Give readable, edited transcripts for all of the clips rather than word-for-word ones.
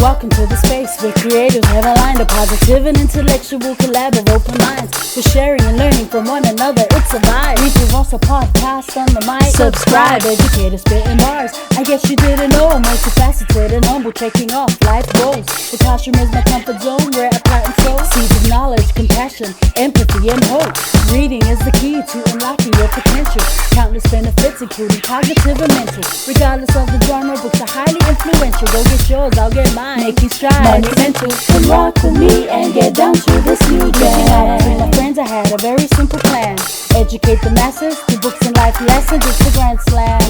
Welcome to the space where creators have aligned a positive and intellectual collab of open minds. For sharing and learning from one another, it's a vibe. ReadswithRosa podcast on the mic. Subscribe, educator spitting bars. I guess you didn't know I'm multifaceted and humble, checking off life goals. The classroom is my comfort zone where I plant and sow seeds of knowledge, compassion, empathy, and hope. Reading is the key to unlocking your potential. Countless benefits, including cognitive and mental. Regardless of the genre, books are highly influential. Go get yours, I'll get mine. Making strides, monumental. Come rock with me and get down to this new jam. Reaching out to my friends, I had a very simple plan. Educate the masses through books and life lessons. It's the grand slam.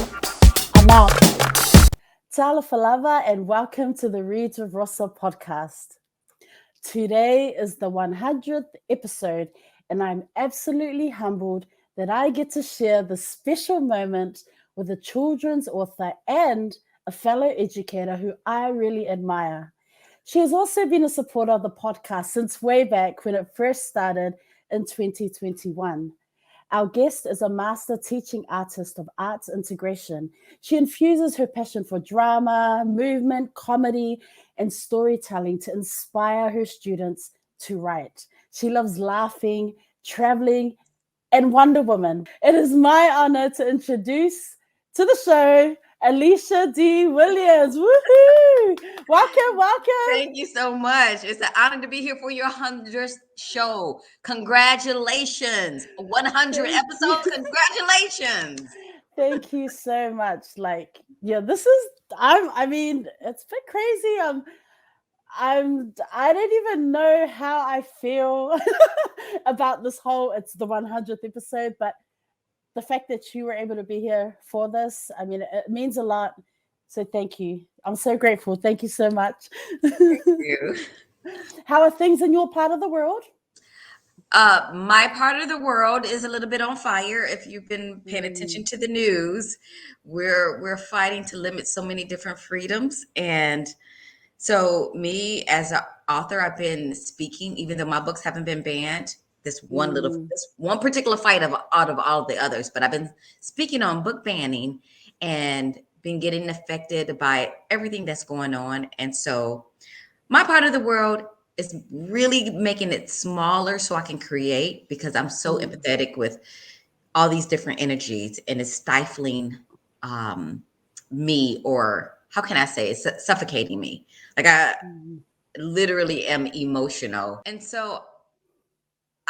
I'm out. Tala Falava and welcome to the Reads with Rosa podcast. Today is the 100th episode, and I'm absolutely humbled that I get to share this special moment with a children's author and a fellow educator who I really admire. She has also been a supporter of the podcast since way back when it first started in 2021. Our guest is a master teaching artist of arts integration. She infuses her passion for drama, movement, comedy, and storytelling to inspire her students to write. She loves laughing, traveling, and Wonder Woman. It is my honor to introduce to the show Alicia D Williams. Woohoo! Welcome. Thank you so much. It's an honor to be here for your 100th show. Congratulations. 100 episodes. Congratulations. Thank you so much. I mean, it's a bit crazy. I don't even know how I feel about this whole, it's the 100th episode, but the fact that you were able to be here for this, I mean, it means a lot. So thank you. I'm so grateful. Thank you so much. Thank you. How are things in your part of the world? My part of the world is a little bit on fire. If you've been paying attention to the news, we're fighting to limit so many different freedoms. And so me as an author, I've been speaking, even though my books haven't been banned. This one particular fight out of all the others, but I've been speaking on book banning and been getting affected by everything that's going on. And so my part of the world is really making it smaller so I can create, because I'm so empathetic with all these different energies, and it's stifling me, or how can I say, it's suffocating me. Like I literally am emotional. And so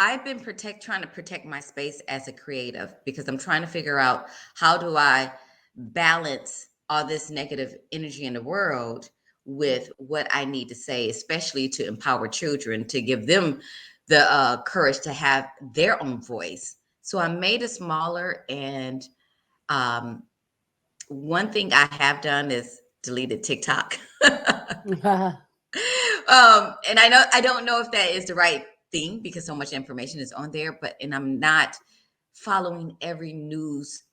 I've been trying to protect my space as a creative, because I'm trying to figure out, how do I balance all this negative energy in the world with what I need to say, especially to empower children, to give them the courage to have their own voice. So I made it smaller, and one thing I have done is deleted TikTok. And I don't know if that is the right thing, because so much information is on there, and I'm not following every news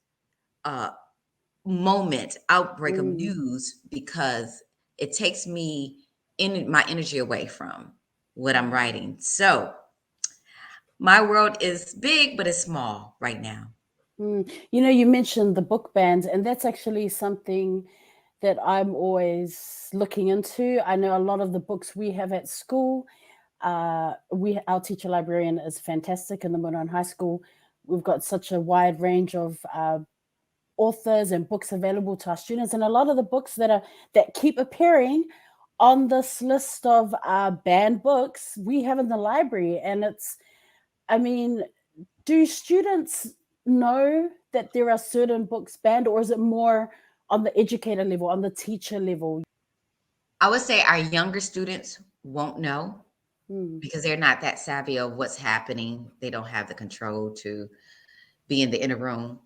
outbreak of news, because it takes me in my energy away from what I'm writing. So my world is big, but it's small right now. You know, you mentioned the book bans, and that's actually something that I'm always looking into. I know a lot of the books we have at school, our teacher librarian is fantastic in the Moran High School. We've got such a wide range of authors and books available to our students, and a lot of the books that keep appearing on this list of banned books we have in the library. And do students know that there are certain books banned, or is it more on the educator level, on the teacher level? I would say our younger students won't know, because they're not that savvy of what's happening. They don't have the control to be in the inner room.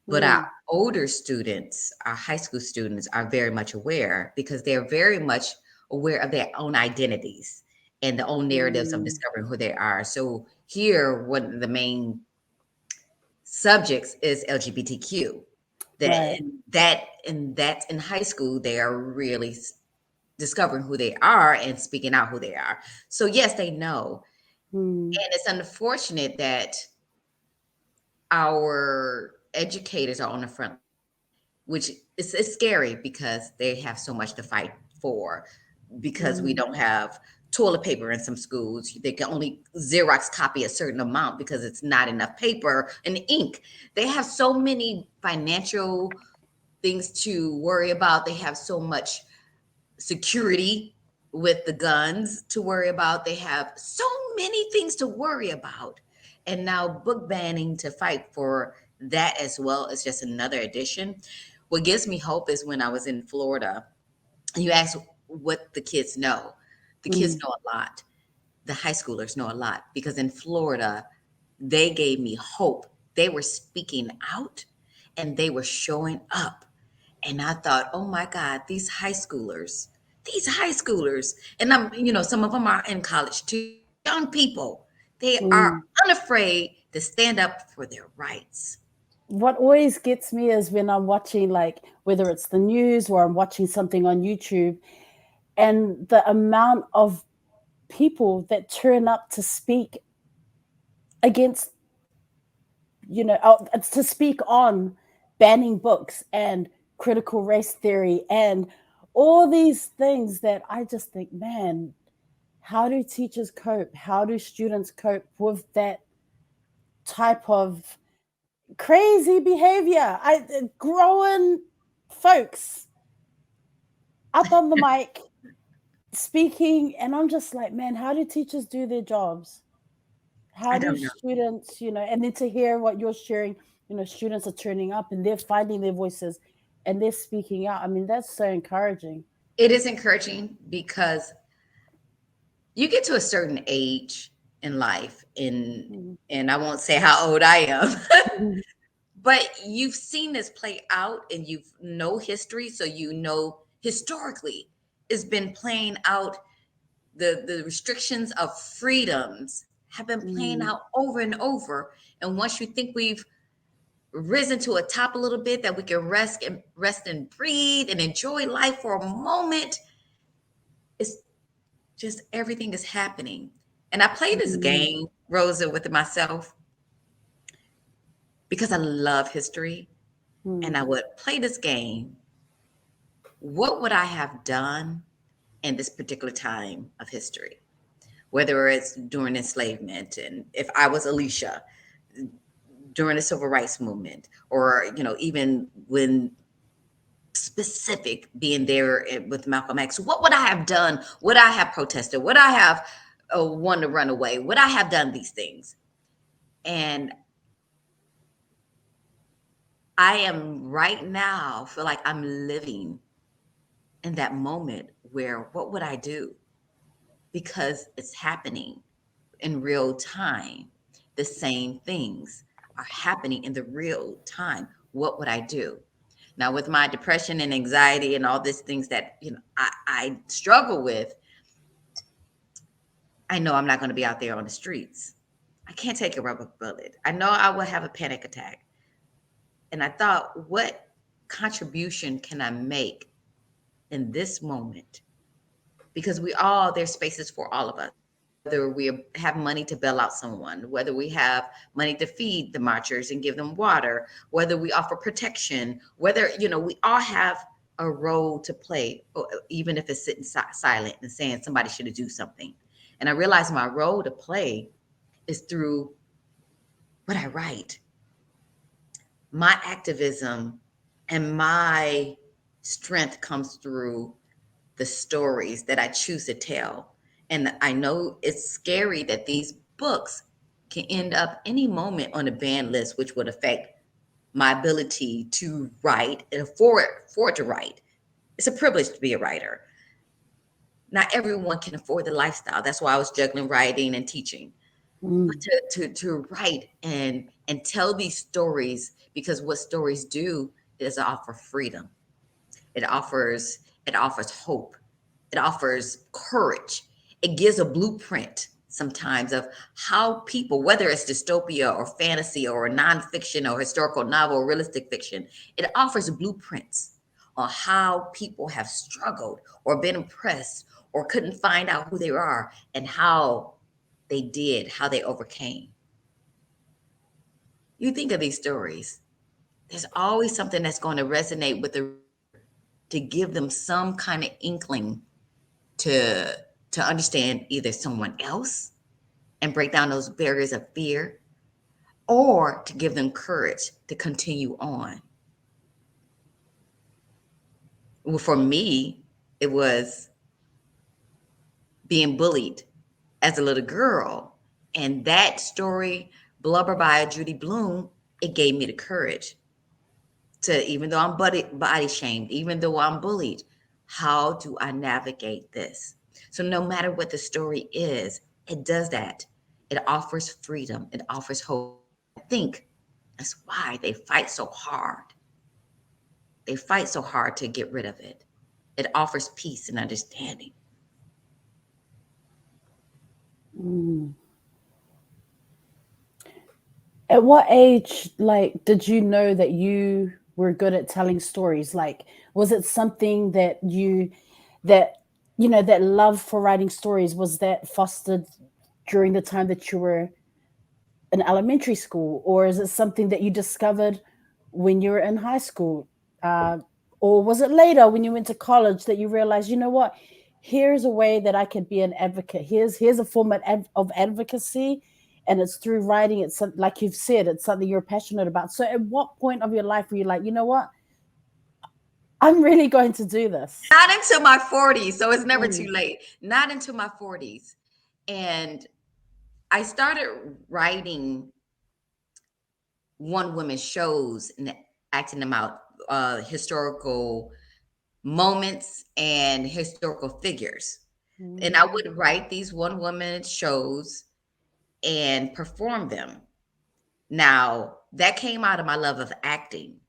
But our older students, our high school students, are very much aware, because they're very much aware of their own identities and the own narratives of discovering who they are. So here, one of the main subjects is LGBTQ. That's in high school, they are really discovering who they are and speaking out who they are. So yes, they know. And it's unfortunate that our educators are on the front, which is scary, because they have so much to fight for. because we don't have toilet paper in some schools. They can only Xerox copy a certain amount because it's not enough paper and ink. They have so many financial things to worry about. They have so much security with the guns to worry about. They have so many things to worry about. And now book banning to fight for that as well is just another addition. What gives me hope is when I was in Florida, and you ask what the kids know. The kids know a lot. The high schoolers know a lot because in Florida, they gave me hope. They were speaking out and they were showing up. And I thought, oh my God, these high schoolers, and some of them are in college too, young people, they are unafraid to stand up for their rights. What always gets me is when I'm watching, like, whether it's the news or I'm watching something on YouTube, and the amount of people that turn up to speak against, to speak on banning books and critical race theory and all these things that I just think, man, how do teachers cope? How do students cope with that type of crazy behavior? Growing folks up on the mic speaking, and I'm just like, man, how do teachers do their jobs? How I do don't know. students, and then to hear what you're sharing, students are turning up and they're finding their voices and they're speaking out. I mean, that's so encouraging. It is encouraging because you get to a certain age in life, and I won't say how old I am, Mhm. but you've seen this play out and you know history, so historically it's been playing out. The restrictions of freedoms have been playing Mm. out over and over. And once you think we've risen to a top a little bit, that we can rest and breathe and enjoy life for a moment, it's just everything is happening. And I play this Mm. game, Rosa, with myself because I love history. And Mm. I would play this game. What would I have done in this particular time of history? Whether it's during enslavement, and if I was Alicia during the civil rights movement, or even when specific being there with Malcolm X, what would I have done? Would I have protested? Would I have wanted to run away? Would I have done these things? And I am right now feel like I'm living in that moment where what would I do? Because it's happening in real time. The same things are happening in the real time. What would I do? Now, with my depression and anxiety and all these things that I struggle with, I know I'm not going to be out there on the streets. I can't take a rubber bullet. I know I will have a panic attack. And I thought, what contribution can I make in this moment? Because there's spaces for all of us, whether we have money to bail out someone, whether we have money to feed the marchers and give them water, whether we offer protection, whether, we all have a role to play, even if it's sitting silent and saying somebody should do something. And I realized my role to play is through what I write, my activism, and my strength comes through the stories that I choose to tell. And I know it's scary that these books can end up any moment on a ban list, which would affect my ability to write and afford to write. It's a privilege to be a writer. Not everyone can afford the lifestyle. That's why I was juggling writing and teaching. But Mm. to write and tell these stories, because what stories do is offer freedom. It offers hope. It offers courage. It gives a blueprint sometimes of how people, whether it's dystopia or fantasy or nonfiction or historical novel or realistic fiction, it offers blueprints on how people have struggled or been oppressed or couldn't find out who they are and how they overcame. You think of these stories, there's always something that's going to resonate with the reader to give them some kind of inkling to understand either someone else and break down those barriers of fear, or to give them courage to continue on. Well, for me, it was being bullied as a little girl. And that story, Blubber by Judy Blume, it gave me the courage to, even though I'm body shamed, even though I'm bullied, how do I navigate this? So no matter what the story is, it does that. It offers freedom. It offers hope. I think that's why they fight so hard. They fight so hard to get rid of it. It offers peace and understanding. At what age, like, did you know that you were good at telling stories? Like, was it something that that love for writing stories, was that fostered during the time that you were in elementary school, or is it something that you discovered when you were in high school? Uh, or was it later when you went to college that you realized, you know what, here's a way that I could be an advocate. Here's a form of advocacy, and it's through writing. It's like you've said, it's something you're passionate about. So, at what point of your life were you like, you know what, I'm really going to do this? Not until my 40s, so it's never too late. Not until my 40s. And I started writing one-woman shows and acting them out, historical moments and historical figures. And I would write these one-woman shows and perform them. Now, that came out of my love of acting.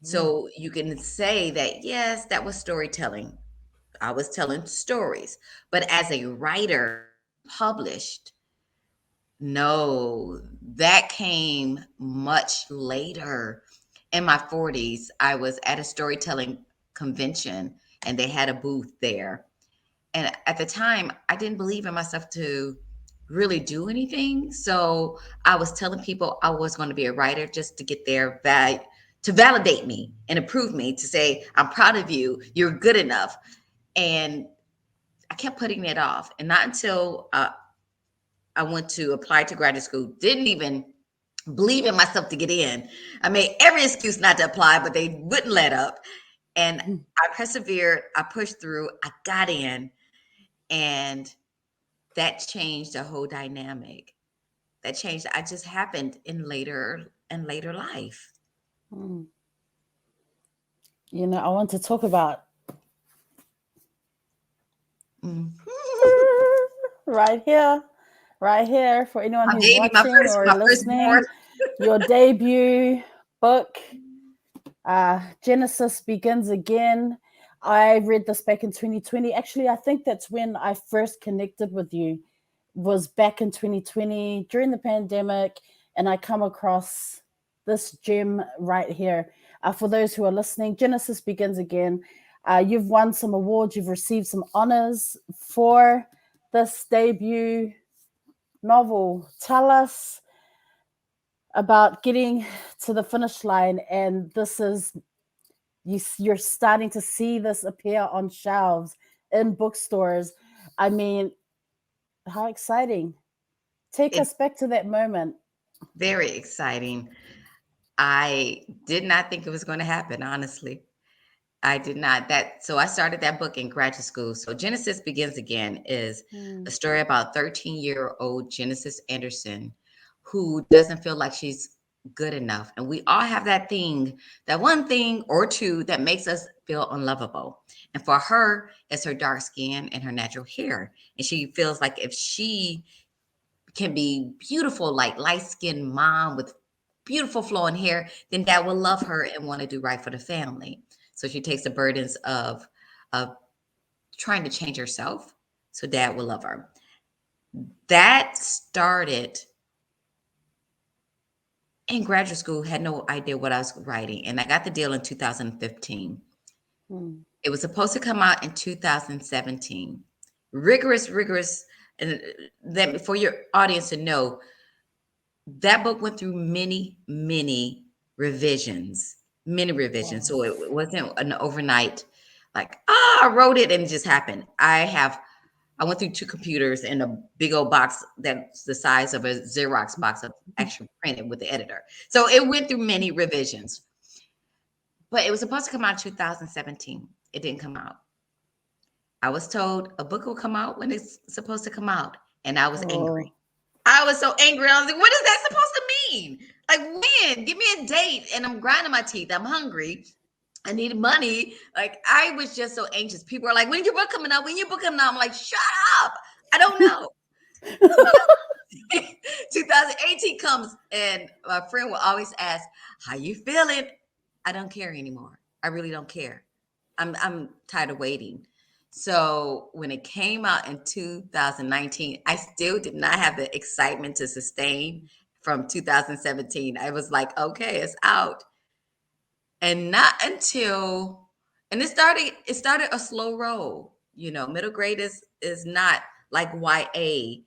So you can say that, yes, that was storytelling. I was telling stories. But as a writer, published, no, that came much later. In my 40s, I was at a storytelling convention and they had a booth there. And at the time, I didn't believe in myself to really do anything. So I was telling people I was going to be a writer just to get their value, to validate me and approve me, to say, I'm proud of you, you're good enough. And I kept putting it off. And not until I went to apply to graduate school, didn't even believe in myself to get in. I made every excuse not to apply, but they wouldn't let up. And I persevered, I pushed through, I got in, and that changed the whole dynamic. That changed. I just happened in later life. You know, I want to talk about right here for anyone My who's baby, watching or my listening, firstborn. your debut book, Genesis Begins Again. I read this back in 2020. Actually, I think that's when I first connected with you, was back in 2020 during the pandemic, and I come across this gem right here. For those who are listening, Genesis Begins Again. You've won some awards, you've received some honors for this debut novel. Tell us about getting to the finish line, and this is, you're starting to see this appear on shelves in bookstores. I mean, how exciting. Take us back to that moment. Very exciting. I did not think it was going to happen, honestly. I did not. So I started that book in graduate school. So Genesis Begins Again is a story about 13-year-old Genesis Anderson who doesn't feel like she's good enough. And we all have that thing, that one thing or two that makes us feel unlovable. And for her, it's her dark skin and her natural hair. And she feels like if she can be beautiful, like light-skinned mom with beautiful flowing hair, then dad will love her and want to do right for the family. So she takes the burdens of trying to change herself so dad will love her. That started in graduate school, had no idea what I was writing. And I got the deal in 2015. It was supposed to come out in 2017. Rigorous. And then for your audience to know, that book went through many revisions. Wow. So it wasn't an overnight like, I wrote it and it just happened. I went through 2 computers and a big old box that's the size of a Xerox box of actual printed with the editor. So it went through many revisions. But it was supposed to come out in 2017. It didn't come out. I was told a book will come out when it's supposed to come out. And I was angry. I was so angry. I was like, what is that supposed to mean? Like, when? Give me a date. And I'm grinding my teeth. I'm hungry. I need money. Like, I was just so anxious. People are like, when's your book coming out? When your book coming out? I'm like, shut up. I don't know. 2018 comes and my friend will always ask, how you feeling? I don't care anymore. I really don't care. I'm tired of waiting. So when it came out in 2019, I still did not have the excitement to sustain from 2017. I was like, okay, it's out. And not until, and it started a slow roll. Middle grade is not like YA,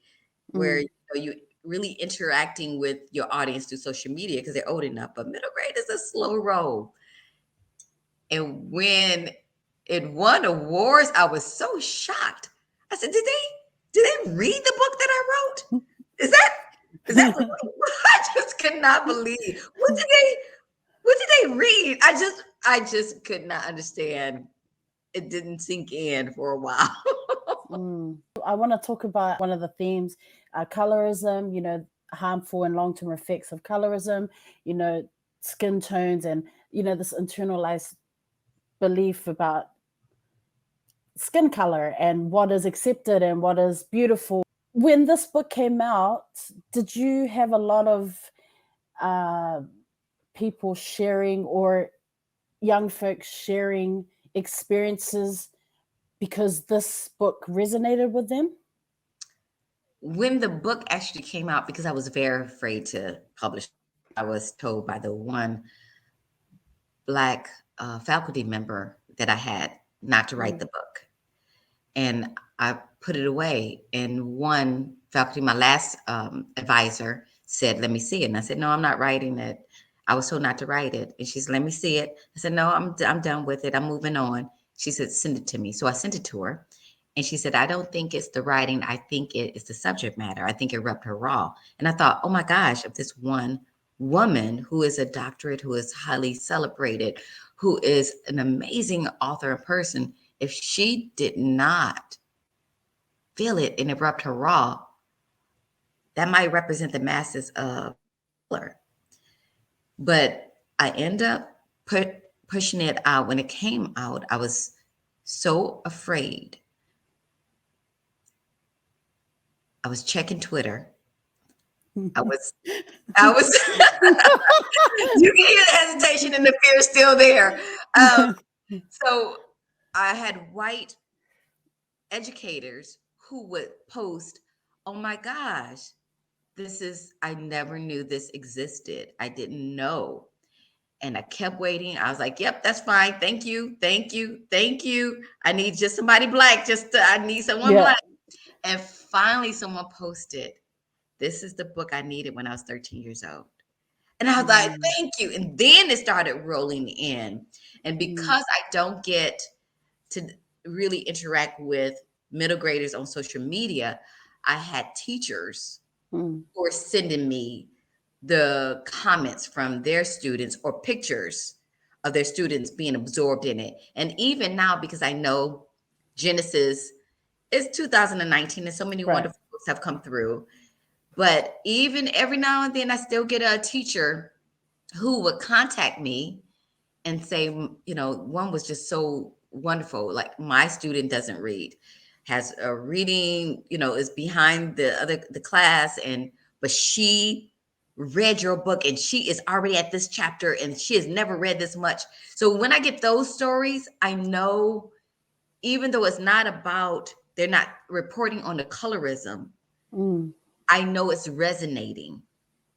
where you really interacting with your audience through social media because they're old enough. But middle grade is a slow roll. And when it won awards, I was so shocked. I said, did they read the book that I wrote? Is that I just could not believe. What did they read? I just could not understand. It didn't sink in for a while. I want to talk about one of the themes, colorism, harmful and long-term effects of colorism, skin tones, and, this internalized belief about skin color and what is accepted and what is beautiful. When this book came out, did you have a lot of people sharing or young folks sharing experiences because this book resonated with them? When the book actually came out, because I was very afraid to publish, I was told by the one Black faculty member that I had not to write the book. And I put it away. And one faculty, my last advisor, said, let me see it. And I said, no, I'm not writing it. I was told not to write it. And she said, let me see it. I said, no, I'm done with it. I'm moving on. She said, send it to me. So I sent it to her. And she said, I don't think it's the writing. I think it is the subject matter. I think it rubbed her raw. And I thought, oh my gosh, if this one woman who is a doctorate, who is highly celebrated, who is an amazing author and person, if she did not feel it and it rubbed her raw, that might represent the masses of color. But I end up pushing it out. When it came out, I was so afraid. I was checking Twitter. I was you can hear the hesitation and the fear is still there. So I had white educators who would post, oh my gosh, I never knew this existed. I didn't know. And I kept waiting. I was like, yep, that's fine. Thank you. Thank you. Thank you. I need just somebody Black. I need someone Black. And finally someone posted, this is the book I needed when I was 13 years old. And I was like, thank you. And then it started rolling in. And because I don't get to really interact with middle graders on social media, I had teachers who were sending me the comments from their students or pictures of their students being absorbed in it. And even now, because I know Genesis is 2019 and so many wonderful books have come through. But even every now and then I still get a teacher who would contact me and say, one was just so wonderful. Like, my student doesn't read, has a reading, is behind the class, but she read your book and she is already at this chapter and she has never read this much. So when I get those stories, I know, even though it's not about, they're not reporting on the colorism, I know it's resonating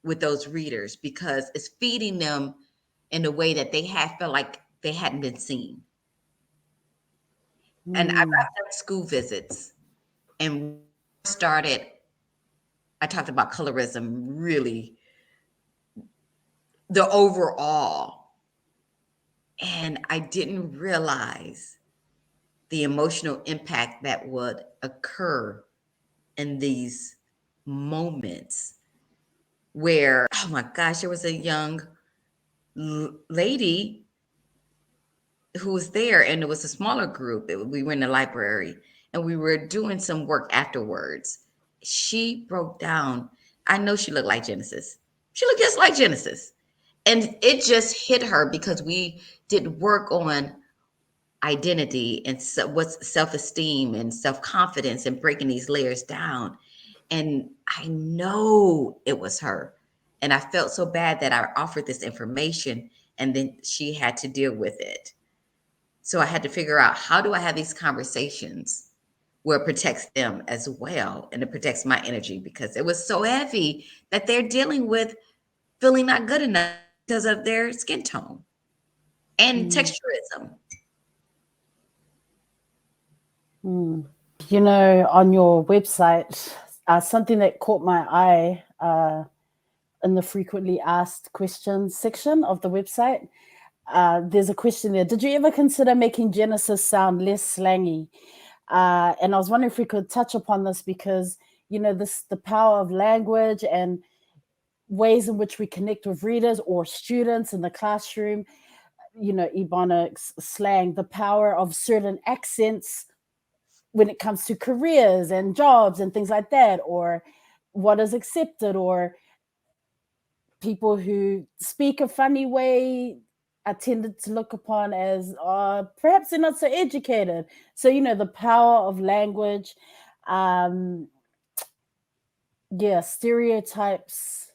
with those readers because it's feeding them in a way that they have felt like they hadn't been seen. And I've done school visits and I talked about colorism, really, the overall. And I didn't realize the emotional impact that would occur in these moments where, oh my gosh, there was a young lady who was there, and it was a smaller group. We were in the library and we were doing some work afterwards. She broke down. I know she looked like Genesis. She looked just like Genesis. And it just hit her because we did work on identity and what's self-esteem and self-confidence and breaking these layers down. And I know it was her. And I felt so bad that I offered this information and then she had to deal with it. So I had to figure out, how do I have these conversations where it protects them as well and it protects my energy, because it was so heavy that they're dealing with feeling not good enough because of their skin tone and texturism. You know, on your website, something that caught my eye in the frequently asked questions section of the website, there's a question there. Did you ever consider making Genesis sound less slangy? And I was wondering if we could touch upon this, because, you know, the power of language and ways in which we connect with readers or students in the classroom, you know, Ebonics, slang, the power of certain accents when it comes to careers and jobs and things like that, or what is accepted, or people who speak a funny way are tended to look upon as perhaps they're not so educated. So, you know, the power of language, stereotypes.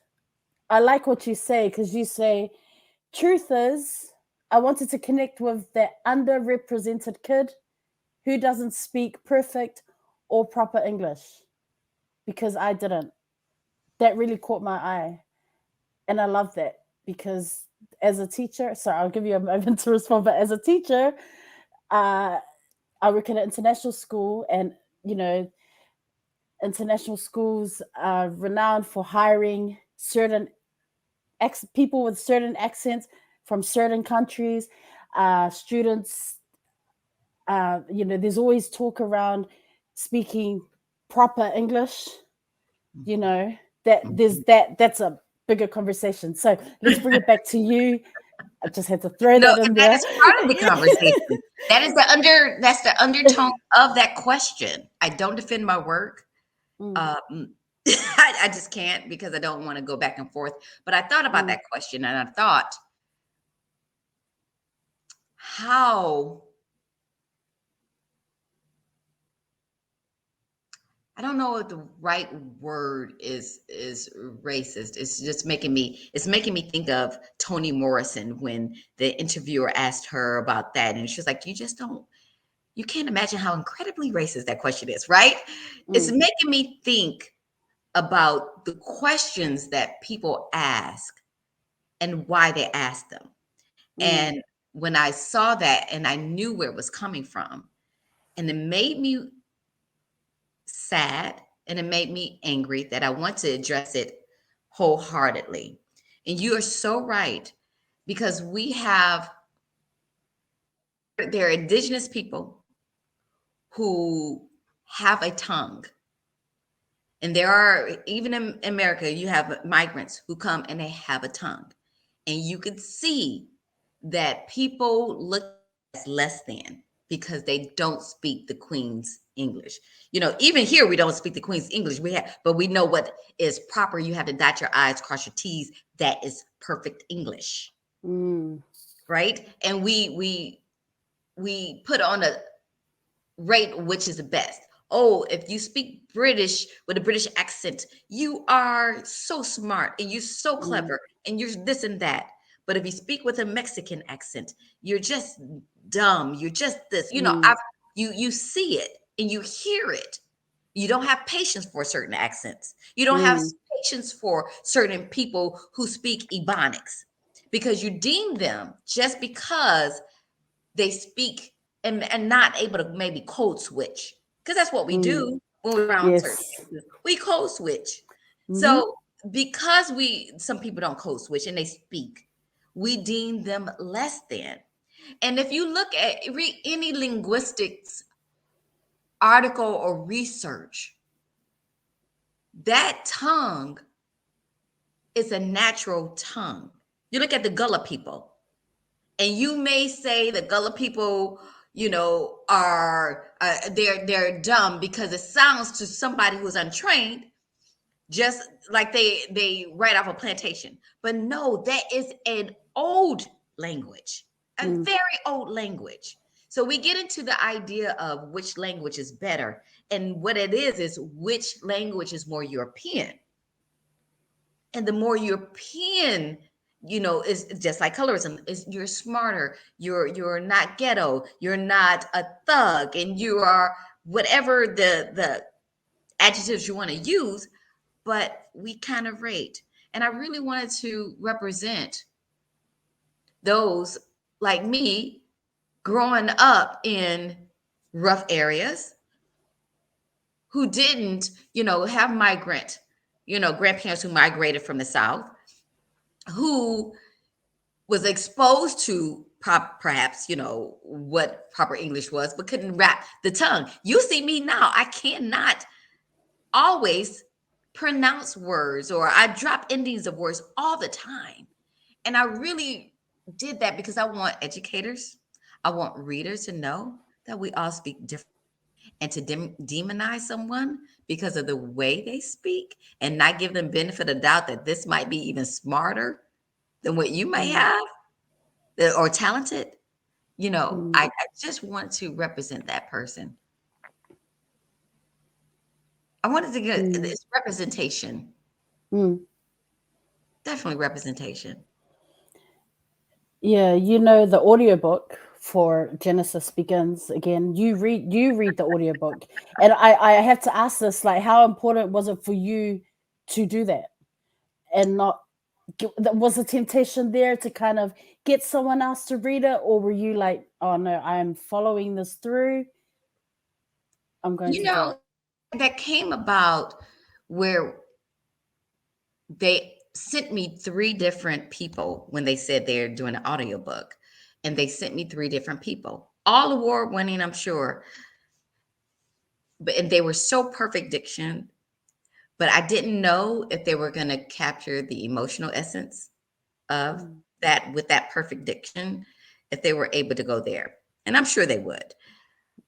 I like what you say, because you say, truth is, I wanted to connect with the underrepresented kid who doesn't speak perfect or proper English, because I didn't. That really caught my eye. And I love that, because as a teacher, sorry, I'll give you a moment to respond, but as a teacher, I work in an international school, and, you know, international schools are renowned for hiring certain people with certain accents from certain countries. Students, you know, there's always talk around speaking proper English, you know, that's a bigger conversation. So let's bring it back to you. I just had to throw No, that in and there. that is part of the conversation. That's the undertone of that question. I don't defend my work. I just can't, because I don't want to go back and forth. But I thought about that question, and I thought, how, I don't know if the right word is racist. It's just making me think of Toni Morrison when the interviewer asked her about that, and she's like, you can't imagine how incredibly racist that question is, right? It's making me think about the questions that people ask and why they ask them. And when I saw that, and I knew where it was coming from, and it made me sad and it made me angry, that I want to address it wholeheartedly. And you are so right, because there are indigenous people who have a tongue. And there are, even in America, you have migrants who come and they have a tongue. And you could see that people look as less than because they don't speak the Queen's English. You know, even here we don't speak the Queen's English. But we know what is proper. You have to dot your I's, cross your T's. That is perfect English, right? And we put on a rate which is the best. Oh, if you speak British with a British accent, you are so smart and you're so clever and you're this and that. But if you speak with a Mexican accent, you're just dumb. You're just this. You know, you see it and you hear it. You don't have patience for certain accents. You don't have patience for certain people who speak Ebonics, because you deem them, just because they speak and not able to maybe code switch, because that's what we do when we're around certain places. We code switch. So because some people don't code switch and they speak, we deem them less than. And if you look at read any linguistics article or research, that tongue is a natural tongue. You look at the Gullah people, and you may say the Gullah people, are they're dumb because it sounds to somebody who's untrained just like they write off a plantation. But no, that is an old language, a very old language. So we get into the idea of which language is better, and what it is which language is more European. And the more European, is just like colorism, is you're smarter, you're not ghetto, you're not a thug, and you are whatever the adjectives you want to use, but we kind of rate. And I really wanted to represent those like me growing up in rough areas who didn't, have migrant, grandparents who migrated from the South, who was exposed to perhaps, what proper English was, but couldn't wrap the tongue. You see me now, I cannot always pronounce words, or I drop endings of words all the time. And I really did that because I want educators, I want readers to know that we all speak different. And to demonize someone because of the way they speak and not give them benefit of doubt that this might be even smarter than what you may have or talented, I just want to represent that person. I wanted to get this representation. Definitely representation. Yeah, the audiobook for Genesis Begins. Again, you read the audiobook. And I have to ask this, like, how important was it for you to do that? And not was the temptation there to kind of get someone else to read it, or were you like, oh no, I'm following this through, I'm going to do it? That came about where they sent me 3 different people when they said they're doing an audiobook, and they sent me 3 different people, all award winning, I'm sure, and they were so perfect diction, but I didn't know if they were going to capture the emotional essence of that with that perfect diction, if they were able to go there. And I'm sure they would.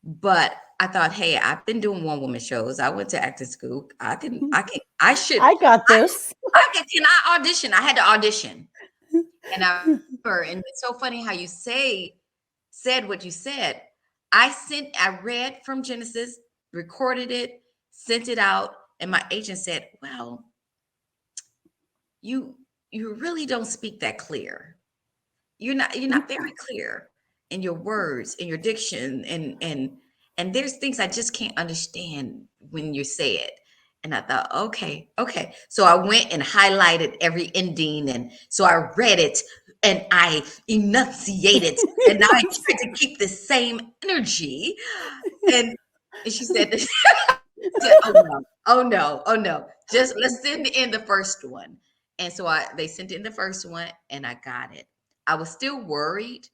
But I thought, hey, I've been doing one-woman shows. I went to acting school. I got this. Can I audition? I had to audition. And I remember, and it's so funny how you said what you said. I read from Genesis, recorded it, sent it out, and my agent said, well, you really don't speak that clear. You're not very clear in your words, in your diction, and there's things I just can't understand when you say it. And I thought, okay. So I went and highlighted every ending, and so I read it and I enunciated, and I tried to keep the same energy. And she said, oh no, just let's send in the first one. And so they sent in the first one, and I got it. I was still worried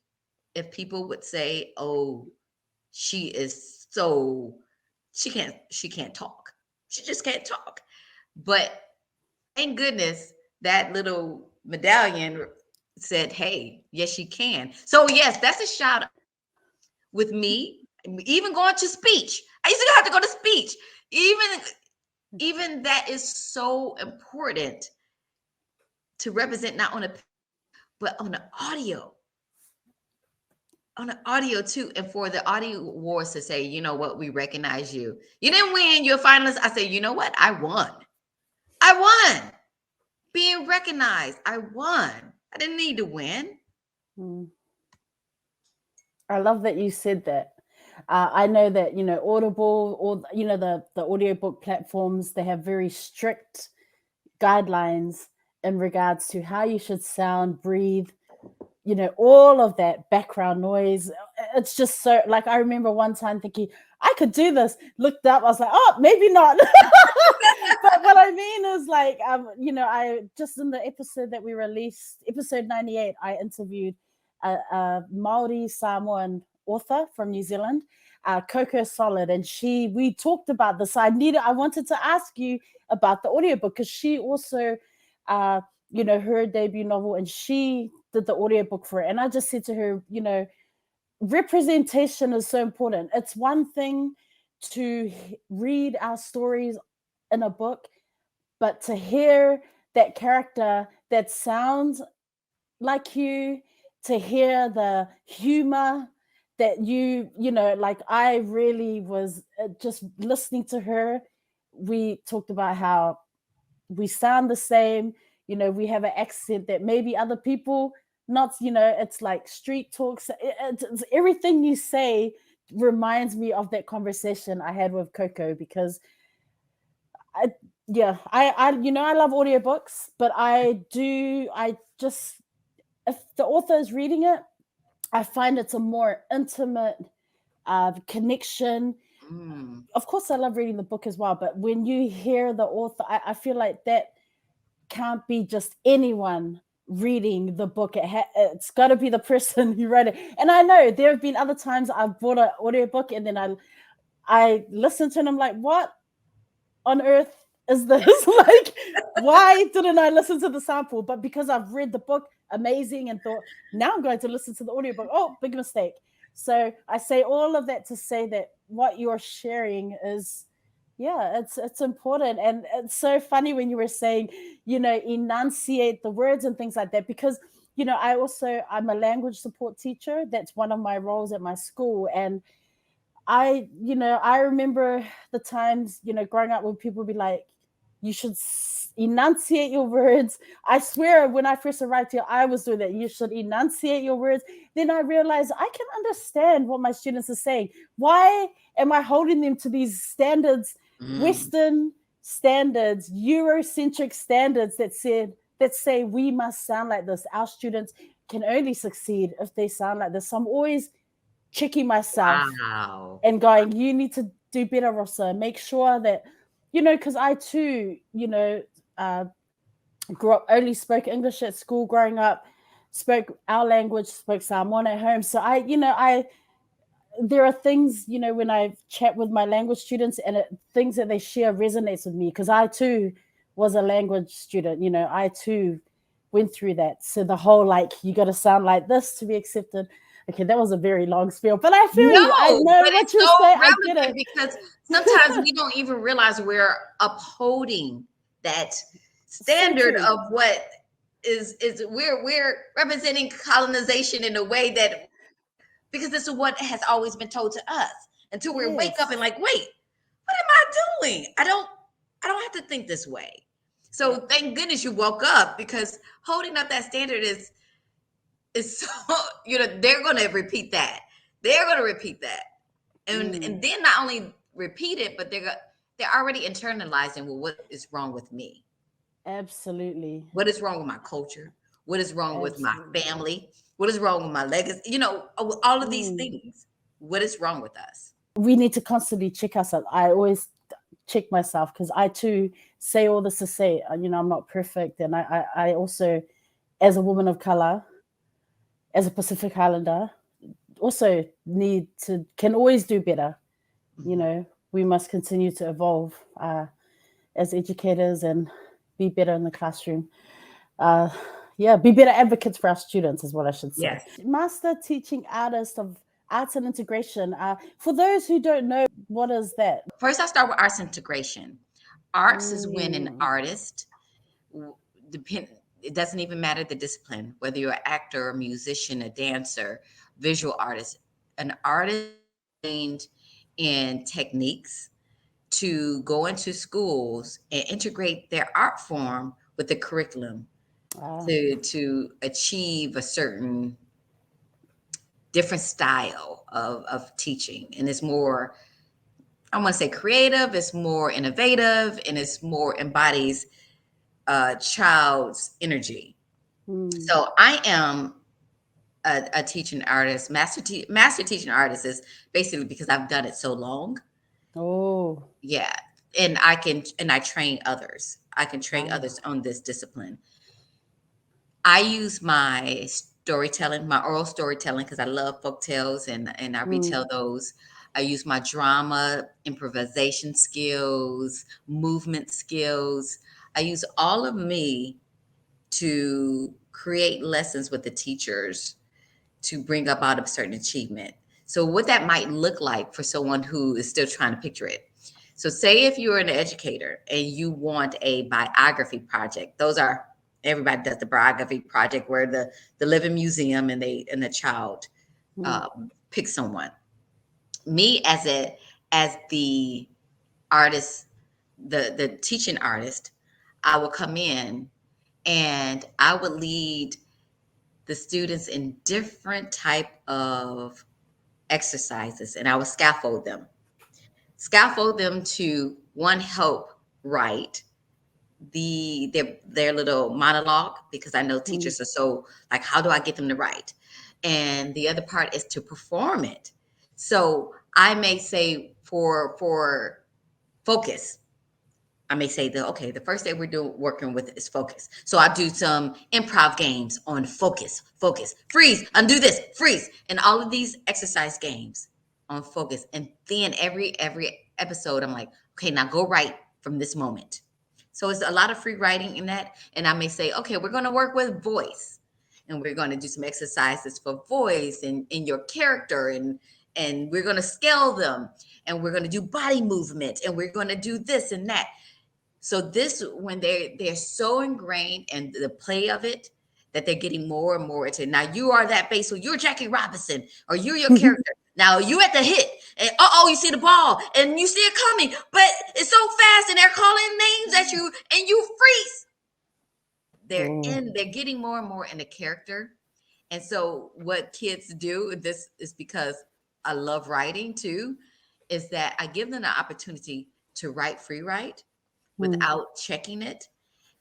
if people would say, oh, she can't talk. She just can't talk. But thank goodness that little medallion said, hey, yes, she can. So yes, that's a shout out with me. Even going to speech. I used to have to go to speech. Even that is so important to represent not on a, but on the audio. On the audio too, and for the audio awards to say, you know what, we recognize you. You didn't win, you're a finalist. I say, you know what, I won. Being recognized, I won. I didn't need to win. I love that you said that. I know that Audible, or the audiobook platforms, they have very strict guidelines in regards to how you should sound, breathe, all of that background noise. It's just so, like, I remember one time thinking I could do this, looked up, I was like, oh, maybe not. But what I mean is, like, I just in the episode that we released, episode 98, I interviewed a Maori Samoan author from New Zealand, 𝐄𝐩𝐢𝐬𝐸, and we talked about this. I wanted to ask you about the audiobook because she also, her debut novel, and she did the audiobook for it. And I just said to her, representation is so important. It's one thing to read our stories in a book, but to hear that character that sounds like you, to hear the humor that like I really was just listening to her. We talked about how we sound the same, we have an accent that maybe other people not, it's like street talks. It's everything you say reminds me of that conversation I had with 𝐄𝐩𝐢𝐬𝐸, because I love audiobooks, but if the author is reading it, I find it's a more intimate connection. Of course, I love reading the book as well, but when you hear the author, I feel like that can't be just anyone reading the book. It's got to be the person who wrote it. And I know there have been other times I've bought an audiobook and then I listen to it and I'm like, what on earth is this? Like, why didn't I listen to the sample? But because I've read the book, amazing, and thought, now I'm going to listen to the audiobook. Oh, big mistake. So I say all of that to say that what you're sharing is, it's important. And it's so funny when you were saying, enunciate the words and things like that, because, I'm a language support teacher. That's one of my roles at my school. And I remember the times, growing up when people would be like, you should enunciate your words. I swear, when I first arrived here, I was doing that. You should enunciate your words. Then I realized I can understand what my students are saying. Why am I holding them to these standards, Western standards, Eurocentric standards that say we must sound like this? Our students can only succeed if they sound like this. So I'm always checking myself and going, you need to do better, Rosa. Make sure that, because I too, grew up, only spoke English at school growing up, spoke our language, spoke Samoan at home. So there are things, when I chat with my language students and things that they share resonates with me, because I too was a language student. I too went through that. So the whole, like, you got to sound like this to be accepted. Okay, that was a very long spiel, but I feel you. I know what you're saying. I get it. Because sometimes we don't even realize we're upholding that standard of what is we're representing colonization in a way that, because this is what has always been told to us, until we wake up and like, wait, what am I doing? I don't have to think this way. So thank goodness you woke up, because holding up that standard is so, they're going to repeat that. They're going to repeat that. And then not only repeat it, but they're already internalizing, well, what is wrong with me? Absolutely. What is wrong with my culture? What is wrong with my family? What is wrong with my legacy? All of these things. What is wrong with us? We need to constantly check ourselves. I always check myself, because I too say all this to say, I'm not perfect. And I also, as a woman of color, as a Pacific Islander, also can always do better. We must continue to evolve as educators and be better in the classroom. Be better advocates for our students is what I should say. Yes. Master Teaching Artist of Arts and Integration. For those who don't know, what is that? First, I'll start with arts integration. Arts is when an artist, it doesn't even matter the discipline, whether you're an actor, a musician, a dancer, visual artist, an artist trained in techniques to go into schools and integrate their art form with the curriculum to achieve a certain different style of teaching. And it's more, I want to say creative, it's more innovative, and it's more embodies child's energy. So I am a teaching artist, master teaching artist is basically because I've done it so long. Oh, yeah. And I train others. I can train others on this discipline. I use my storytelling, my oral storytelling, because I love folk tales and I retell those. I use my drama, improvisation skills, movement skills. I use all of me to create lessons with the teachers to bring about a certain achievement. So what that might look like for someone who is still trying to picture it. So say if you're an educator and you want a biography project, those are, everybody does the biography project where the living museum and the child picks someone. Me as the artist, the teaching artist, I will come in and I would lead the students in different type of exercises, and I would scaffold them to one, help write their little monologue, because I know teachers are so like, how do I get them to write? And the other part is to perform it. So I may say for focus, I may say the first day we're working with is focus. So I do some improv games on focus, freeze, undo this, freeze, and all of these exercise games on focus. And then every episode, I'm like, okay, now go write from this moment. So it's a lot of free writing in that. And I may say, okay, we're going to work with voice, and we're going to do some exercises for voice and in your character, and we're going to scale them, and we're going to do body movement, and we're going to do this and that. So this, when they're so ingrained in the play of it, that they're getting more and more into. Now you are that base, so you're Jackie Robinson, or you're your character. Now you at the hit, and you see the ball, and you see it coming, but it's so fast, and they're calling names at you, and you freeze. They're getting more and more in the character. And so what kids do, this is because I love writing too, is that I give them the opportunity to free write without checking it,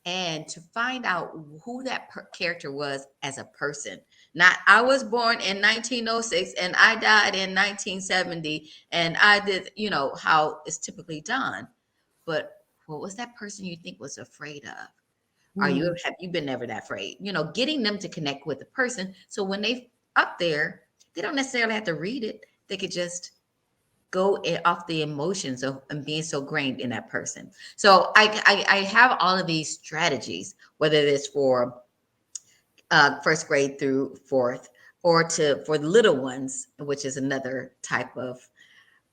and to find out who that character was as a person. Not, I was born in 1906 and I died in 1970 and I did, how it's typically done. But what was that person you think was afraid of? Have you been never that afraid? Getting them to connect with the person. So when they up there, they don't necessarily have to read it. They could just go off the emotions of and being so grained in that person. So I have all of these strategies, whether it's for first grade through fourth, or for the little ones, which is another type of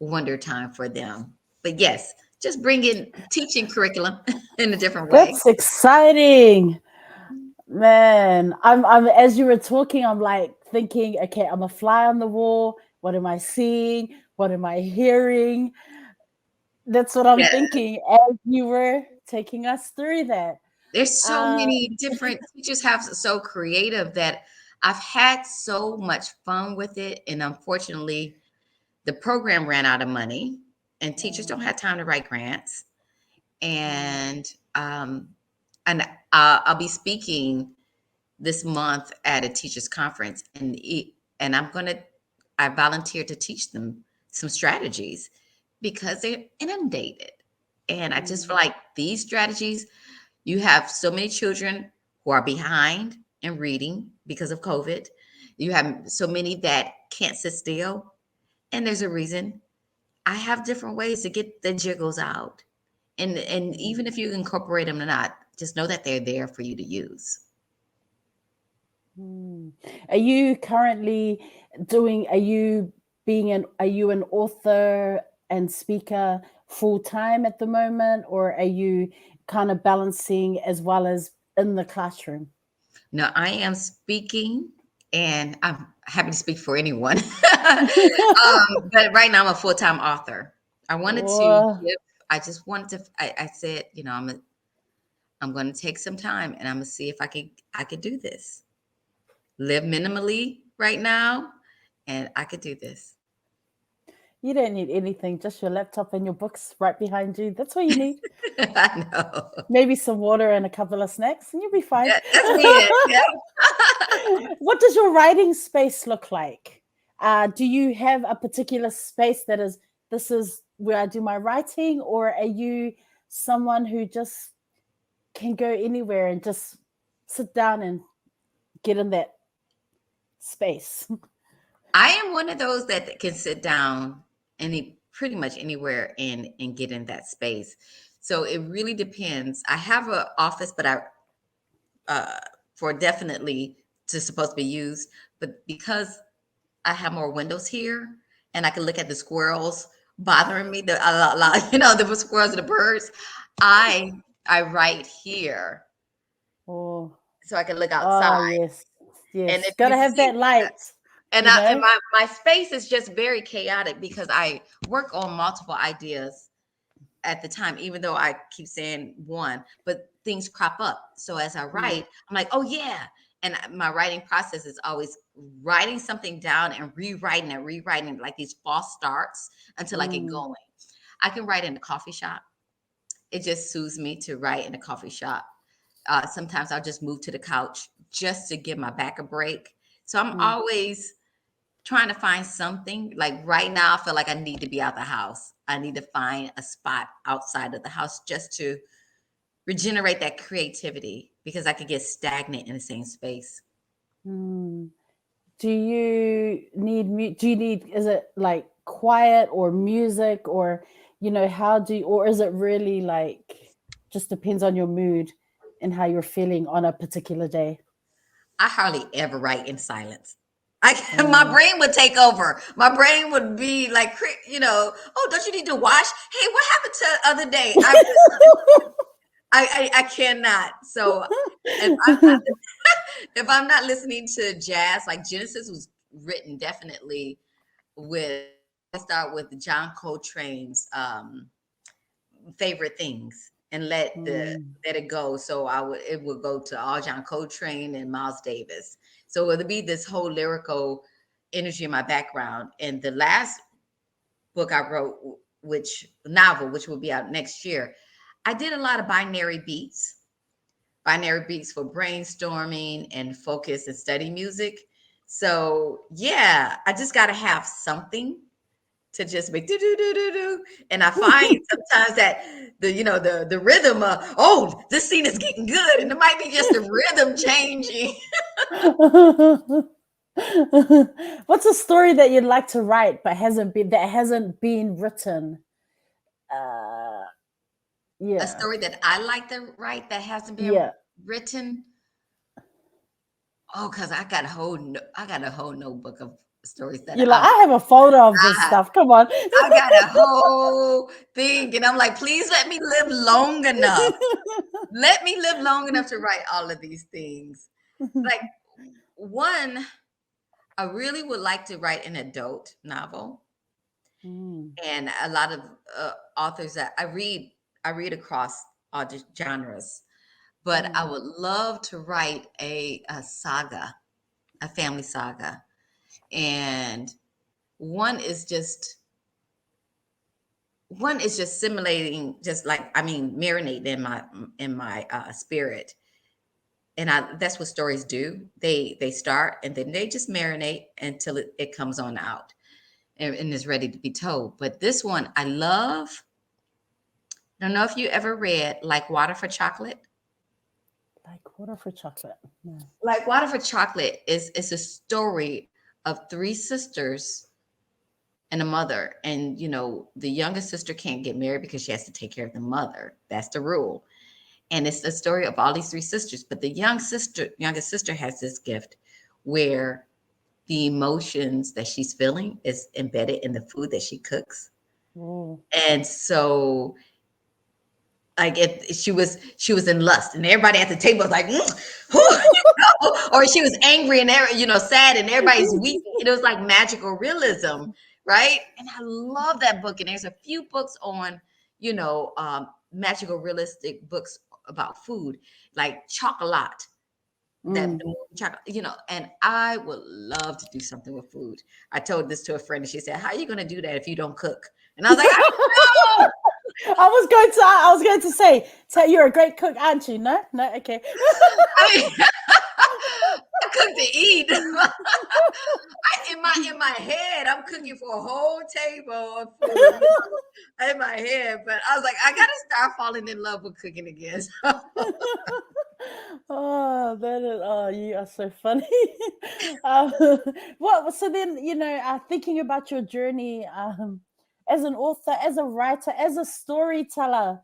wonder time for them. But yes, just bring in teaching curriculum in a different way. That's exciting, man. I'm as you were talking, I'm like thinking, okay, I'm a fly on the wall. What am I seeing? What am I hearing? That's what I'm thinking as you were taking us through that. There's so many different teachers have so creative that I've had so much fun with it. And unfortunately, the program ran out of money, and teachers don't have time to write grants. And I'll be speaking this month at a teachers conference, and I volunteered to teach them some strategies because they're inundated. And I just feel like these strategies, you have so many children who are behind in reading because of COVID. You have so many that can't sit still. And there's a reason. I have different ways to get the jiggles out. And even if you incorporate them or not, just know that they're there for you to use. Are you currently are you an author and speaker full time at the moment, or are you kind of balancing as well as in the classroom? No, I am speaking, and I'm happy to speak for anyone. But right now I'm a full-time author. I wanted to give, I just wanted to, I said, I'm going to take some time, and I'm going to see if I could do this. Live minimally right now, and I could do this. You don't need anything, just your laptop and your books right behind you. That's all you need. I know. Maybe some water and a couple of snacks, and you'll be fine. That's it. Yeah. What does your writing space look like? Do you have a particular space this is where I do my writing, or are you someone who just can go anywhere and just sit down and get in that space. I am one of those that can sit down pretty much anywhere and get in that space. So it really depends. I have an office, but for definitely to supposed to be used, but because I have more windows here and I can look at the squirrels bothering me, the squirrels and the birds. I write here Oh, so I can look outside. yes, And yes. if you Gotta have see that light, and you and know? my space is just very chaotic because I work on multiple ideas at the time, even though I keep saying one, but things crop up. So as I write, I'm like, oh yeah. And my writing process is always writing something down and rewriting like these false starts until I get going. I can write in a coffee shop. It just soothes me to write in a coffee shop. Sometimes I'll just move to the couch just to give my back a break. So I'm always trying to find something. Like right now, I feel like I need to be out the house. I need to find a spot outside of the house just to regenerate that creativity because I could get stagnant in the same space. Do you need, is it like quiet or music, or, or is it really like just depends on your mood and how you're feeling on a particular day? I hardly ever write in silence. My brain would take over. My brain would be like, oh, don't you need to wash? Hey, what happened to the other day? I cannot. So if I'm not, if I'm not listening to jazz, like Genesis was written definitely with, I start with John Coltrane's favorite things and let it go. So it would go to all John Coltrane and Miles Davis. So it'll be this whole lyrical energy in my background. And the last book I wrote, which will be out next year, I did a lot of binary beats for brainstorming and focus and study music. So yeah, I just got to have something to just make do do do do do. And I find sometimes that the rhythm of this scene is getting good, and it might be just the rhythm changing. What's a story that you'd like to write but hasn't been written? A story that I like to write that hasn't been written. Oh, because I got a whole notebook of stories that You're like, I have a folder of this stuff. Come on. I got a whole thing, and I'm like, please let me live long enough. Let me live long enough to write all of these things. Like one, I really would like to write an adult novel, and a lot of authors that I read across all the genres. But I would love to write a saga, a family saga. And one is just simulating, just like, marinating in my spirit. And that's what stories do. They start and then they just marinate until it comes on out and is ready to be told. But this one I love. I don't know if you ever read Like Water for Chocolate. Like Water for Chocolate. No. Like Water for Chocolate is a story of three sisters and a mother. And, the youngest sister can't get married because she has to take care of the mother. That's the rule. And it's the story of all these three sisters. But the youngest sister has this gift where the emotions that she's feeling is embedded in the food that she cooks. And so like she was in lust, and everybody at the table was like, or she was angry and sad, and everybody's weeping. It was like magical realism, right? And I love that book. And there's a few books on, magical realistic books about food, like Chocolat. That and I would love to do something with food. I told this to a friend, and she said, "How are you going to do that if you don't cook?" And I was like, "I don't know." I was going to say, you're a great cook, aren't you? No, okay. I cook to eat. In my head, I'm cooking for a whole table of food in my head. But I was like, I gotta start falling in love with cooking again. Oh, that is, oh, you are so funny. um, so then, thinking about your journey as an author, as a writer, as a storyteller,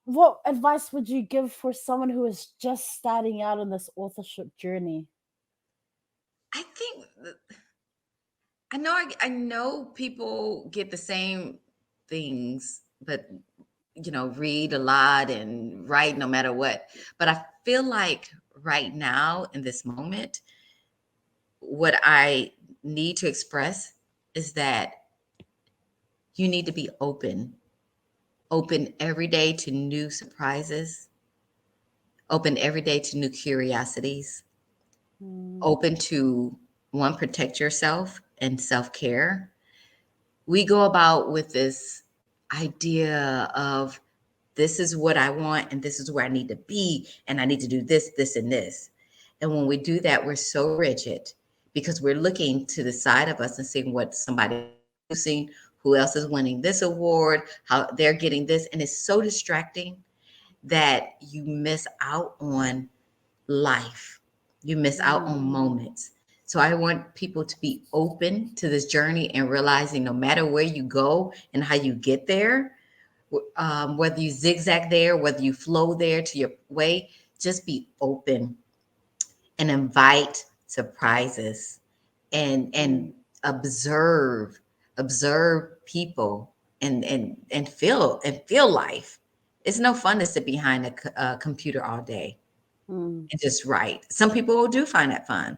what advice would you give for someone who is just starting out on this authorship journey? I think I know people get the same things, but read a lot and write no matter what. But I feel like right now in this moment, what I need to express is that you need to be open every day to new surprises, open every day to new curiosities, open to one, protect yourself and self-care. We go about with this idea of this is what I want and this is where I need to be and I need to do this, this, and this. And when we do that, we're so rigid because we're looking to the side of us and seeing what somebody is producing, who else is winning this award, how they're getting this. And it's so distracting that you miss out on life. You miss out on moments. So I want people to be open to this journey and realizing no matter where you go and how you get there, whether you zigzag there, whether you flow there to your way, just be open and invite surprises and observe people and feel life. It's no fun to sit behind a computer all day and just write. Some people do find that fun,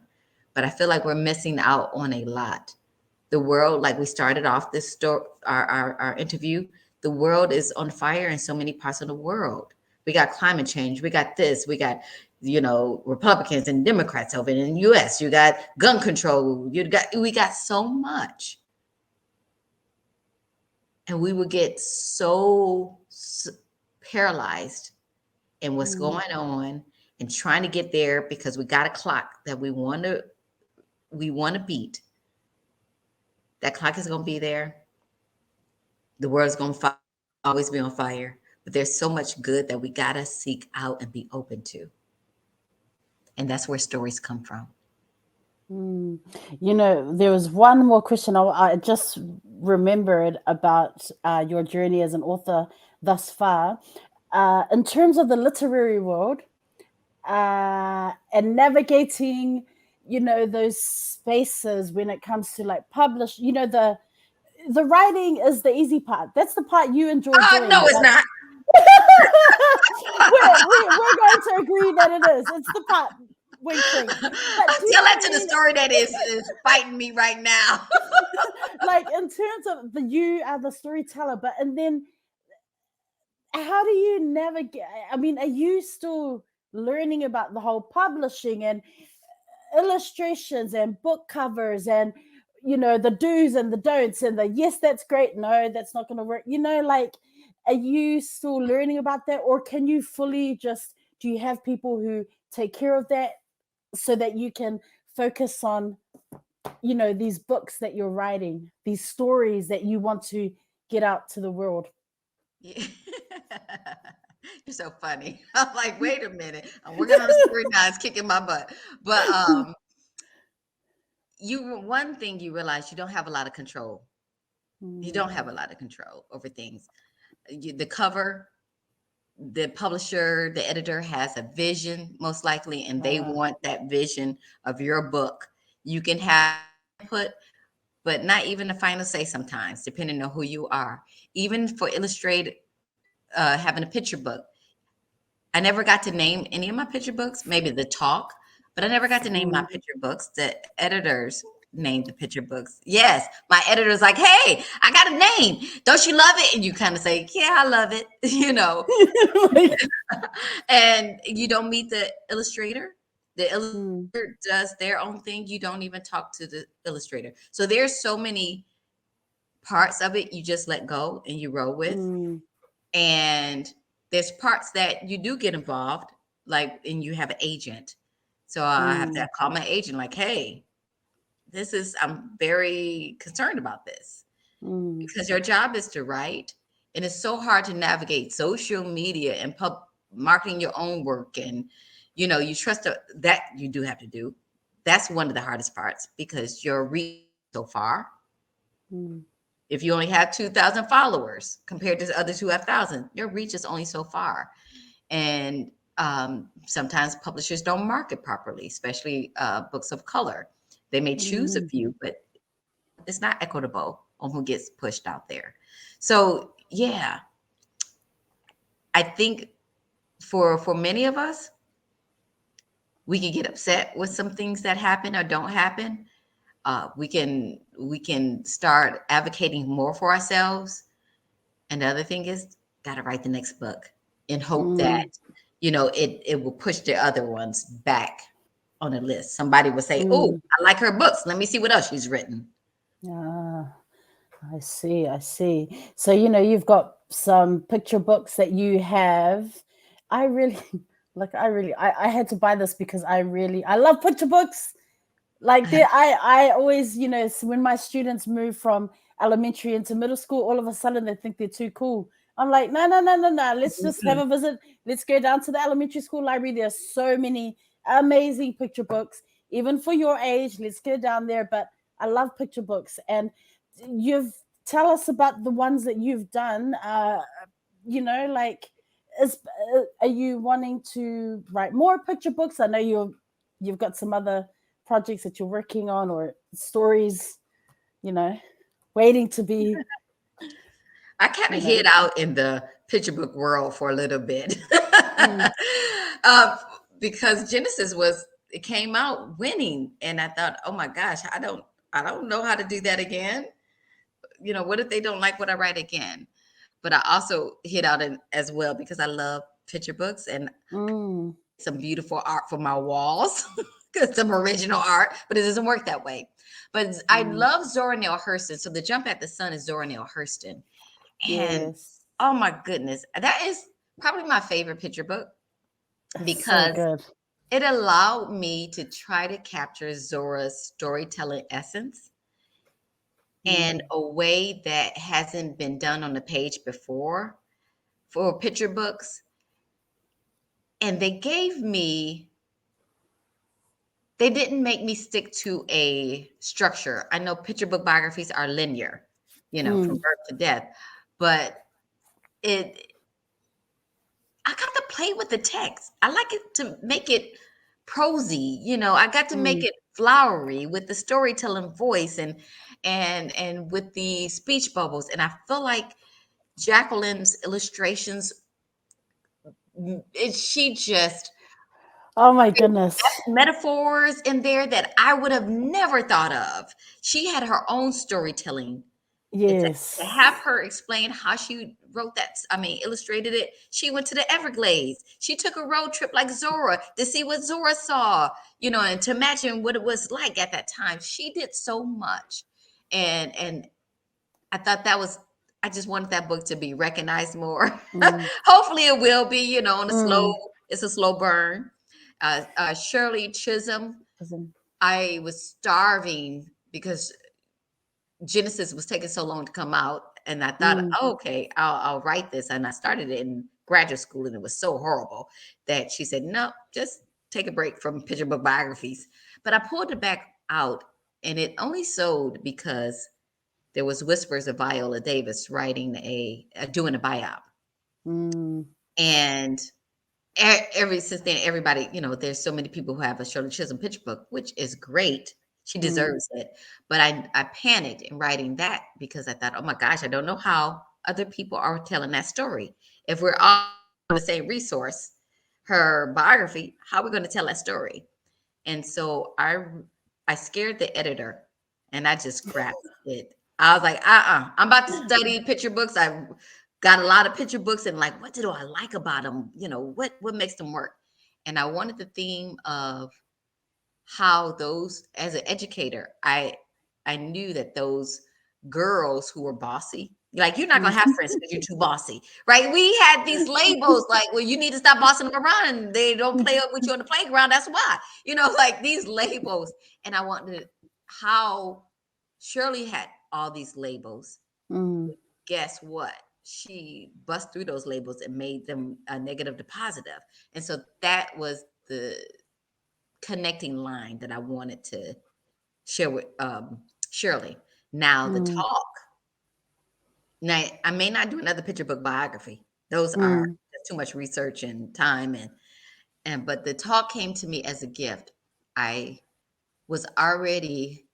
but I feel like we're missing out on a lot. The world, like we started off this story, our interview, the world is on fire in so many parts of the world. We got climate change. We got this. We got, Republicans and Democrats over in the U.S. You got gun control. We got so much, and we would get so paralyzed in what's going on and trying to get there because we got a clock that we want to beat. That clock is going to be there. The world's going to always be on fire, but there's so much good that we got to seek out and be open to. And that's where stories come from. There was one more question I just remembered about your journey as an author thus far. In terms of the literary world and navigating, those spaces when it comes to like publish, the writing is the easy part. That's the part you enjoy doing. No, it's not. we're going to agree that it is. It's the part. Wink, wink. Tell that to the story that is fighting me right now. Like in terms of you are the storyteller, and then how do you navigate? I mean, are you still learning about the whole publishing and illustrations and book covers and the do's and the don'ts and the yes, that's great, no, that's not going to work? Are you still learning about that, or can you fully do you have people who take care of that so that you can focus on these books that you're writing, these stories that you want to get out to the world? Yeah. You're so funny. I'm like, wait a minute, I'm working on a story now, it's kicking my butt. But one thing you realize, you don't have a lot of control. You don't have a lot of control over things. The cover, the publisher, the editor has a vision, most likely, and they want that vision of your book. You can have input, but not even the final say sometimes, depending on who you are. Even for illustrated, having a picture book, I never got to name any of my picture books, maybe the talk, but I never got to name my picture books. The editors named the picture books. Yes, my editor's like, hey, I got a name. Don't you love it? And you kind of say, yeah, I love it, and you don't meet the illustrator. The illustrator does their own thing. You don't even talk to the illustrator. So there's so many parts of it you just let go and you roll with. And there's parts that you do get involved, and you have an agent. So I have to call my agent like, hey, I'm very concerned about this, because your job is to write. And it's so hard to navigate social media and marketing your own work, and you trust that you do have to do. That's one of the hardest parts, because your reach so far. If you only have 2,000 followers compared to others who have thousands, your reach is only so far. And sometimes publishers don't market properly, especially books of color. They may choose a few, but it's not equitable on who gets pushed out there. So yeah, I think for many of us, we can get upset with some things that happen or don't happen. We can start advocating more for ourselves. And the other thing is, gotta write the next book and hope that it will push the other ones back on the list. Somebody will say, "Oh, I like her books. Let me see what else she's written." I see. So, you've got some picture books that you have. I really, I had to buy this because I love picture books. Like I always, when my students move from elementary into middle school, all of a sudden they think they're too cool. I'm like, no. Let's just have a visit. Let's go down to the elementary school library. There's so many amazing picture books, even for your age. Let's go down there. But I love picture books, and tell us about the ones that you've done. Like, are you wanting to write more picture books? I know you've got some other projects that you're working on, or stories, waiting to be. I kind of hid out in the picture book world for a little bit because Genesis it came out winning, and I thought, oh my gosh, I don't know how to do that again. What if they don't like what I write again? But I also hid out as well because I love picture books and some beautiful art for my walls. Some original art, but it doesn't work that way. But I love Zora Neale Hurston. So The Jump at the Sun is Zora Neale Hurston. And oh my goodness, that is probably my favorite picture book, because it allowed me to try to capture Zora's storytelling essence in a way that hasn't been done on the page before for picture books. And they didn't make me stick to a structure. I know picture book biographies are linear, from birth to death, but I got to play with the text. I like it to make it prosy, I got to make it flowery with the storytelling voice and with the speech bubbles. And I feel like Jacqueline's illustrations, she just, oh my goodness, metaphors in there that I would have never thought of. She had her own storytelling. Yes. To have her explain how she wrote that, illustrated it. She went to the Everglades. She took a road trip like Zora to see what Zora saw, and to imagine what it was like at that time. She did so much. And I thought I just wanted that book to be recognized more. Hopefully it will be, it's a slow burn. Shirley Chisholm, I was starving because Genesis was taking so long to come out, and I thought, okay, I'll write this. And I started it in graduate school, and it was so horrible that she said, no, just take a break from picture book biographies. But I pulled it back out, and it only sold because there was whispers of Viola Davis writing doing a buyout. And since then, everybody, there's so many people who have a Shirley Chisholm picture book, which is great. She deserves it. But I panicked in writing that because I thought, oh my gosh, I don't know how other people are telling that story. If we're all on the same resource, her biography, how are we going to tell that story? And so I scared the editor, and I just scrapped it. I was like, I'm about to study picture books. I got a lot of picture books, and like, what do I like about them? What makes them work? And I wanted the theme of how those, as an educator, I knew that those girls who were bossy, like, you're not gonna have friends because you're too bossy, right? We had these labels like, well, you need to stop bossing them around, and they don't play up with you on the playground. That's why, like these labels. And I wanted how Shirley had all these labels. Guess what? she bust through those labels and made them a negative to positive. And so that was the connecting line that I wanted to share with Shirley. Now the talk. Now I may not do another picture book biography. Those are too much research and time and but the talk came to me as a gift. I was already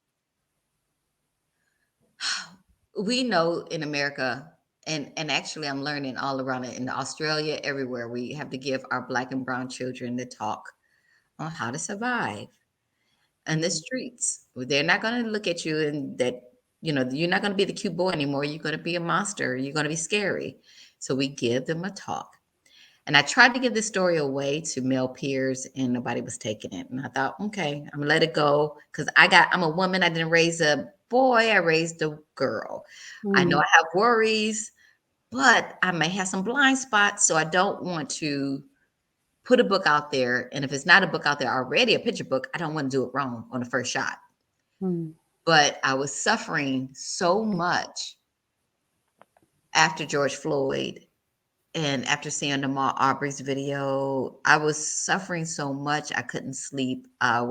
we know in America and actually I'm learning all around it in Australia, everywhere we have to give our black and brown children the talk on how to survive in the streets. They're not going to look at you and that, you're not going to be the cute boy anymore. You're going to be a monster. You're going to be scary. So we give them a talk. And I tried to give this story away to male peers and nobody was taking it. And I thought, okay, I'm gonna let it go. Cause I'm a woman. I didn't raise a boy. I raised a girl. I know I have worries, but I may have some blind spots. So I don't want to put a book out there. And if it's not a book out there already, a picture book, I don't want to do it wrong on the first shot. But I was suffering so much after George Floyd and after seeing Ahmaud Arbery's video. I was suffering so much. I couldn't sleep. I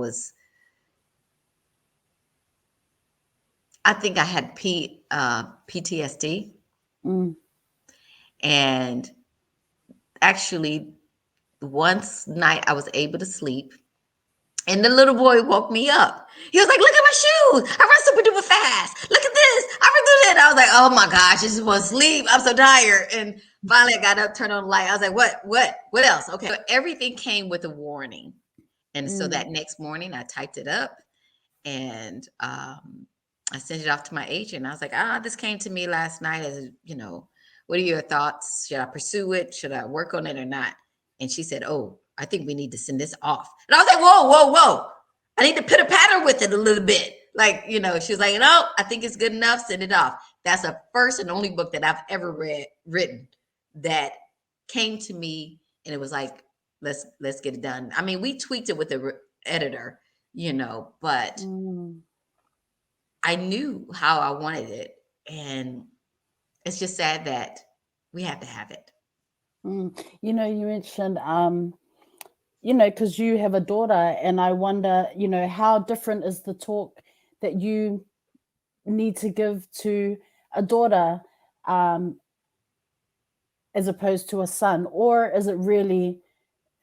think I had PTSD. And actually, once night I was able to sleep. And the little boy woke me up. He was like, look at my shoes. I run super duper fast. Look at this. I run through that. I was like, oh my gosh, I just want to sleep. I'm so tired. And finally I got up, turned on the light. I was like, what else? Okay. So everything came with a warning. And so that next morning I typed it up and I sent it off to my agent. I was like, this came to me last night as, what are your thoughts? Should I pursue it? Should I work on it or not? And she said, oh, I think we need to send this off. And I was like, whoa. I need to put a pattern with it a little bit. Like, she was like, no, I think it's good enough. Send it off. That's the first and only book that I've ever written that came to me. And it was like, let's get it done. I mean, we tweaked it with the editor, but I knew how I wanted it. And it's just sad that we have to have it. You mentioned, because you have a daughter, and I wonder, how different is the talk that you need to give to a daughter as opposed to a son? Or is it really,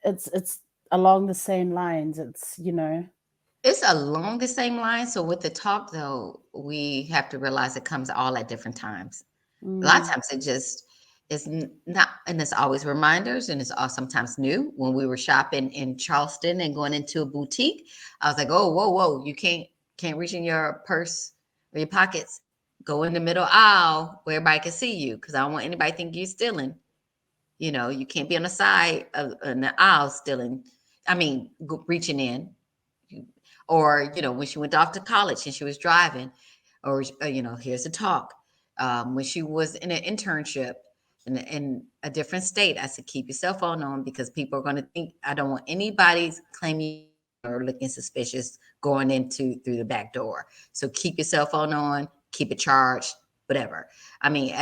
it's along the same lines? It's along the same lines. So with the talk, though, we have to realize it comes all at different times. A lot of times it's not, and it's always reminders, and it's all sometimes new. When we were shopping in Charleston and going into a boutique, I was like, oh, whoa, you can't reach in your purse or your pockets. Go in the middle aisle where everybody can see you, because I don't want anybody to think you're stealing. You can't be on the side of the aisle stealing. I mean, reaching in. Or, when she went off to college and she was driving, or, here's the talk. When she was in an internship in a different state, I said, keep your cell phone on, because people are going to think, I don't want anybody claiming or looking suspicious going through the back door. So keep your cell phone on, keep it charged, whatever. I mean,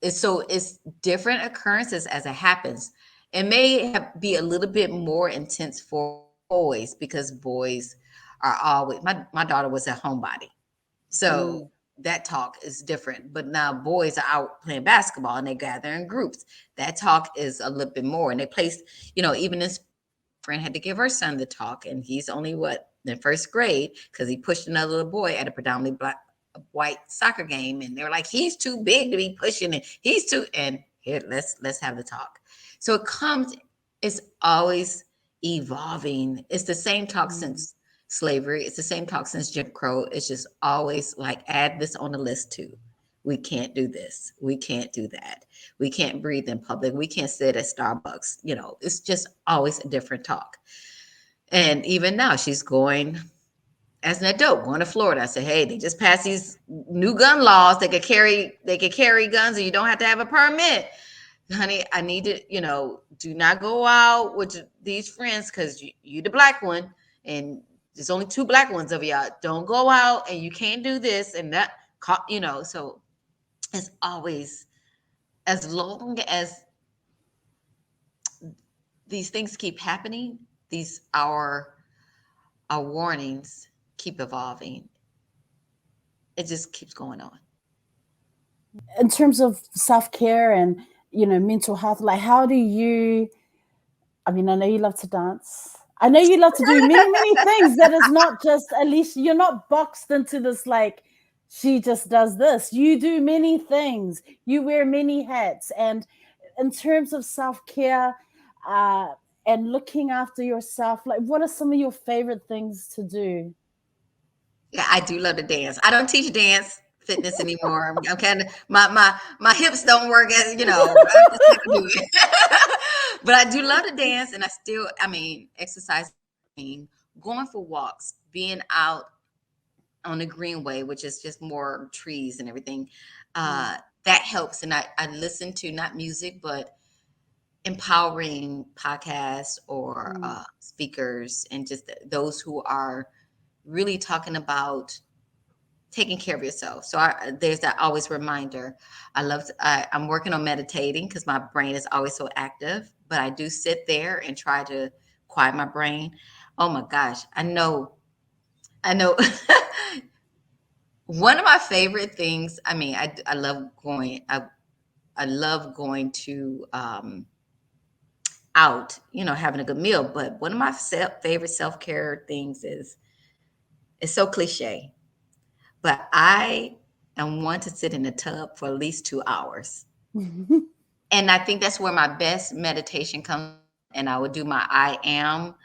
it's different occurrences as it happens. It may be a little bit more intense for boys, because boys are always, my daughter was a homebody. So that talk is different. But now boys are out playing basketball and they gather in groups. That talk is a little bit more. And they placed, even this friend had to give her son the talk, and he's only in first grade, because he pushed another little boy at a predominantly white soccer game, and they were like, he's too big to be pushing it. And here, let's have the talk. So it's always evolving. It's the same talk since slavery. It's the same talk since Jim Crow. It's just always like, add this on the list too. We can't do this. We can't do that. We can't breathe in public. We can't sit at Starbucks. It's just always a different talk. And even now she's going as an adult, going to Florida. I said, hey, they just passed these new gun laws. They could carry guns, and you don't have to have a permit. Honey, I need to, do not go out with these friends, because you the black one, and there's only 2 black ones of y'all. Don't go out, and you can't do this and that, so it's always as long as these things keep happening, these our warnings keep evolving. It just keeps going on. In terms of self-care and, mental health, like how do you, I mean, I know you love to dance. I know you love to do many, many things that is not just, at least you're not boxed into this, like, she just does this. You do many things. You wear many hats. And in terms of self-care uh, and looking after yourself, like, what are some of your favorite things to do? Yeah, I do love to dance. I don't teach dance fitness anymore. I'm kind of my hips don't work as I'm just not gonna do it. But I do love to dance, and I mean, exercise, going for walks, being out on the greenway, which is just more trees and everything. That helps. And I listen to not music, but empowering podcasts or speakers, and just those who are really talking about taking care of yourself. So there's that always reminder. I'm working on meditating because my brain is always so active, but I do sit there and try to quiet my brain. Oh my gosh. I know. One of my favorite things, I mean, I love going, I love going to out, having a good meal. But one of my favorite self-care things is, it's so cliche, but I am one to sit in the tub for at least 2 hours. And I think that's where my best meditation comes. And I would do my I am,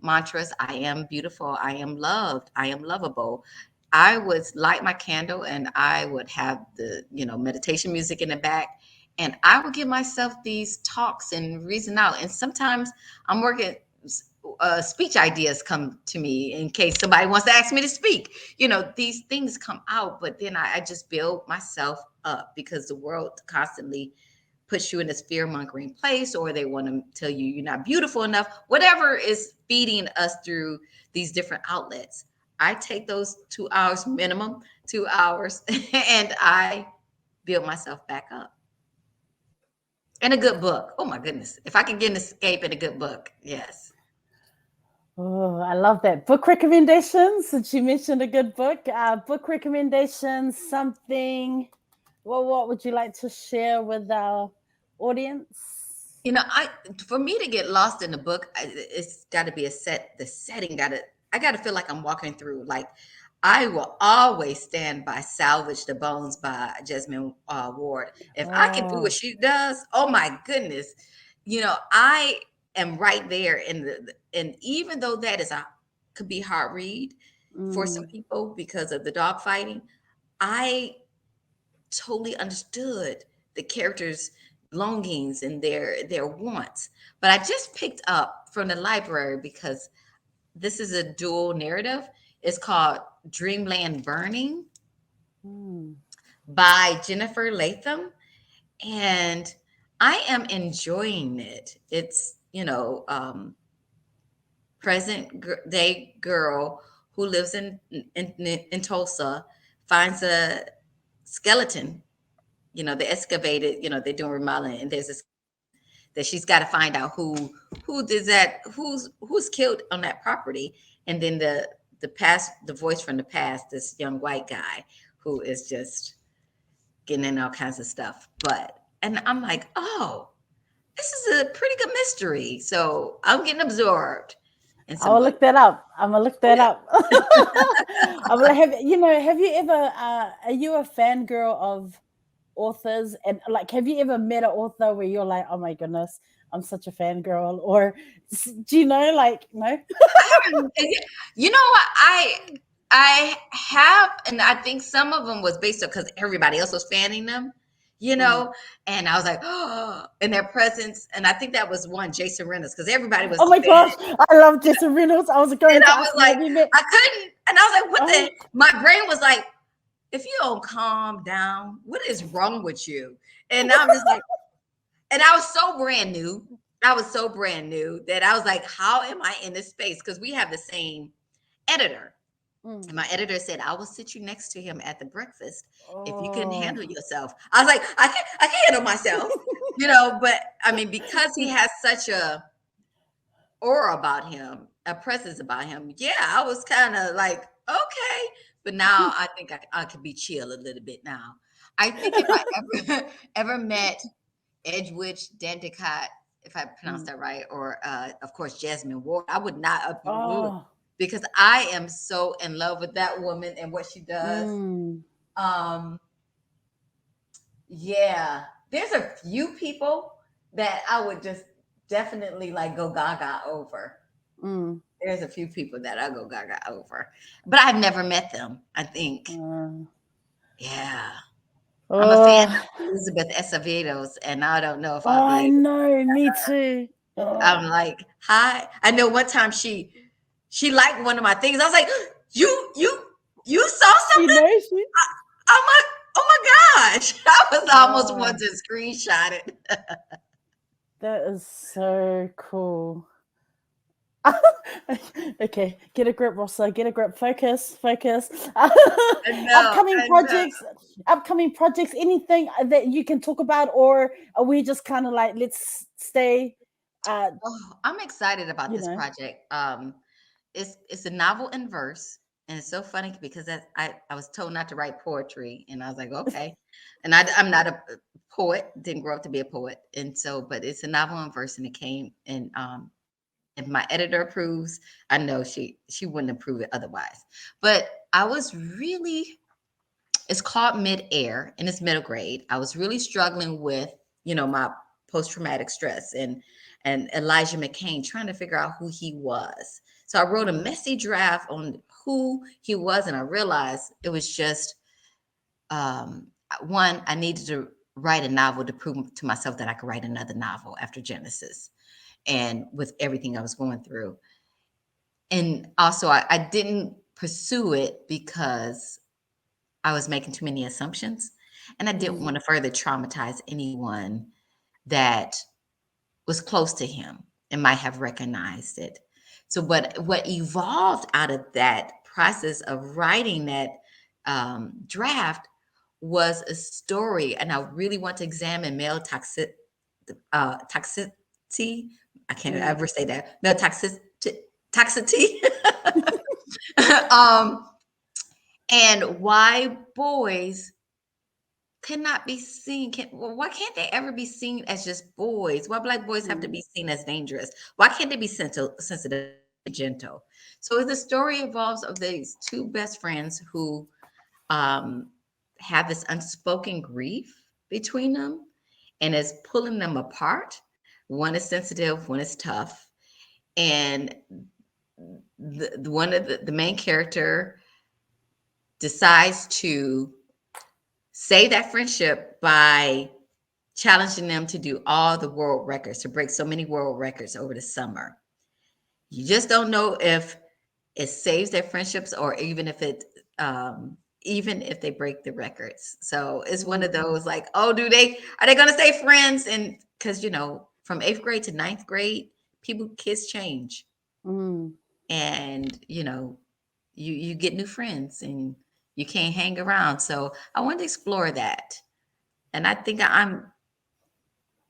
mantras. I am beautiful. I am loved. I am lovable. I would light my candle and I would have the, meditation music in the back. And I would give myself these talks and reason out. And sometimes I'm working, speech ideas come to me in case somebody wants to ask me to speak. These things come out, but then I just build myself up, because the world constantly puts you in this fear-mongering place, or they want to tell you you're not beautiful enough, whatever is feeding us through these different outlets. I take those 2 hours, minimum 2 hours, and I build myself back up. And a good book. Oh my goodness. If I can get an escape in a good book, yes. Oh, I love that. Book recommendations, since you mentioned a good book. Book recommendations, something, what would you like to share with our audience? For me to get lost in the book, it's got to be the setting I got to feel like I'm walking through, like, I will always stand by Salvage the Bones by Jesmyn Ward. If I can do what she does, oh my goodness, I am right there and even though that could be hard read for some people because of the dog fighting, I totally understood the characters' longings and their wants. But I just picked up from the library, because this is a dual narrative. It's called Dreamland Burning by Jennifer Latham. And I am enjoying it. It's, present day girl who lives in Tulsa finds a skeleton. They excavated, they're doing remodeling, and there's this that she's got to find out who did that, who's killed on that property. And then the voice from the past, this young white guy who is just getting in all kinds of stuff. And I'm like, oh, this is a pretty good mystery. So I'm getting absorbed. I'll look that up. I'm gonna look that up. Have you ever? Are you a fangirl of authors? And like, have you ever met an author where you're like, oh my goodness, I'm such a fangirl? Or do you know? Like, no. You know what? I have, and I think some of them was based on because everybody else was fanning them. And I was like, oh, in their presence. And I think that was one, Jason Reynolds, because everybody was. Oh my gosh, I love Jason Reynolds. I was going and to I was ask like, you, met. I couldn't. And I was like, what the? My brain was like, if you don't calm down, what is wrong with you? And I'm just like, and I was so brand new. I was so brand new that I was like, how am I in this space? Because we have the same editor. And my editor said, I will sit you next to him at the breakfast if you can Oh. handle yourself. I was like, I can handle myself, but I mean, because he has such a aura about him, a presence about him. Yeah, I was kind of like, okay. But now I think I could be chill a little bit now. I think if I ever met 𝐄𝐩𝐢𝐬𝐸𝐸, if I pronounced that right, or of course Jasmine Ward, I would not uproot because I am so in love with that woman and what she does. Yeah, there's a few people that I would just definitely like go gaga over. There's a few people that I go gaga over, but I've never met them. I think, yeah. I'm a fan of Elizabeth Acevedo's, and I don't know if I'll be I able know, me too. I'm like, hi. I know one time she liked one of my things. I was like, you saw something? I'm like, oh my gosh. I was almost wanting to screenshot it. That is so cool. Okay, get a grip, Rosa. Get a grip. Focus. Upcoming projects. Anything that you can talk about, or are we just kind of like let's stay? I'm excited about this project. It's a novel in verse, and it's so funny because I was told not to write poetry, and I was like, okay, and I'm not a poet. Didn't grow up to be a poet, and so but it's a novel in verse, and it came and if my editor approves, I know she wouldn't approve it otherwise. But I was really, it's called Mid-Air, and it's middle grade. I was really struggling with, my post-traumatic stress and Elijah McCain, trying to figure out who he was. So I wrote a messy draft on who he was, and I realized it was just one, I needed to write a novel to prove to myself that I could write another novel after Genesis. And with everything I was going through. And also I didn't pursue it because I was making too many assumptions, and I didn't want to further traumatize anyone that was close to him and might have recognized it. So what evolved out of that process of writing that draft was a story, and I really want to examine male toxicity. I can't ever say that. Male toxicity. And why boys cannot be seen. Why can't they ever be seen as just boys? Why Black boys have to be seen as dangerous? Why can't they be sensitive, gentle? So the story evolves of these two best friends who have this unspoken grief between them, and is pulling them apart. One is sensitive, one is tough, and one of the main character decides to save that friendship by challenging them to do all the world records, to break so many world records over the summer. You just don't know if it saves their friendships, or even if they break the records. So it's one of those like, oh, are they going to stay friends? And because, from 8th grade to 9th grade, kids change. And, you get new friends and you can't hang around. So I wanted to explore that. And I think I'm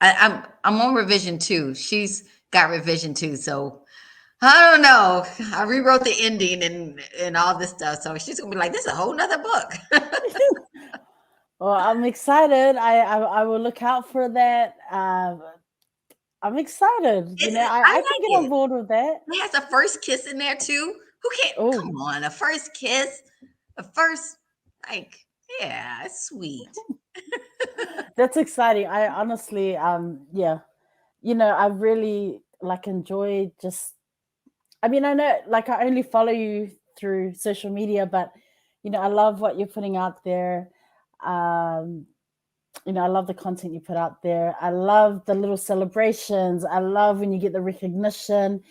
on revision 2. She's got revision 2. So I don't know. I rewrote the ending and all this stuff. So she's gonna be like, this is a whole nother book. Well, I'm excited. I will look out for that. I'm excited. I can get on board with that. It has a first kiss in there too. Who can't? Come on, a first kiss, yeah, it's sweet. That's exciting. I honestly, yeah, I really enjoy just. I mean, I know, I only follow you through social media, but I love what you're putting out there. I love the content you put out there. I love the little celebrations. I love when you get the recognition.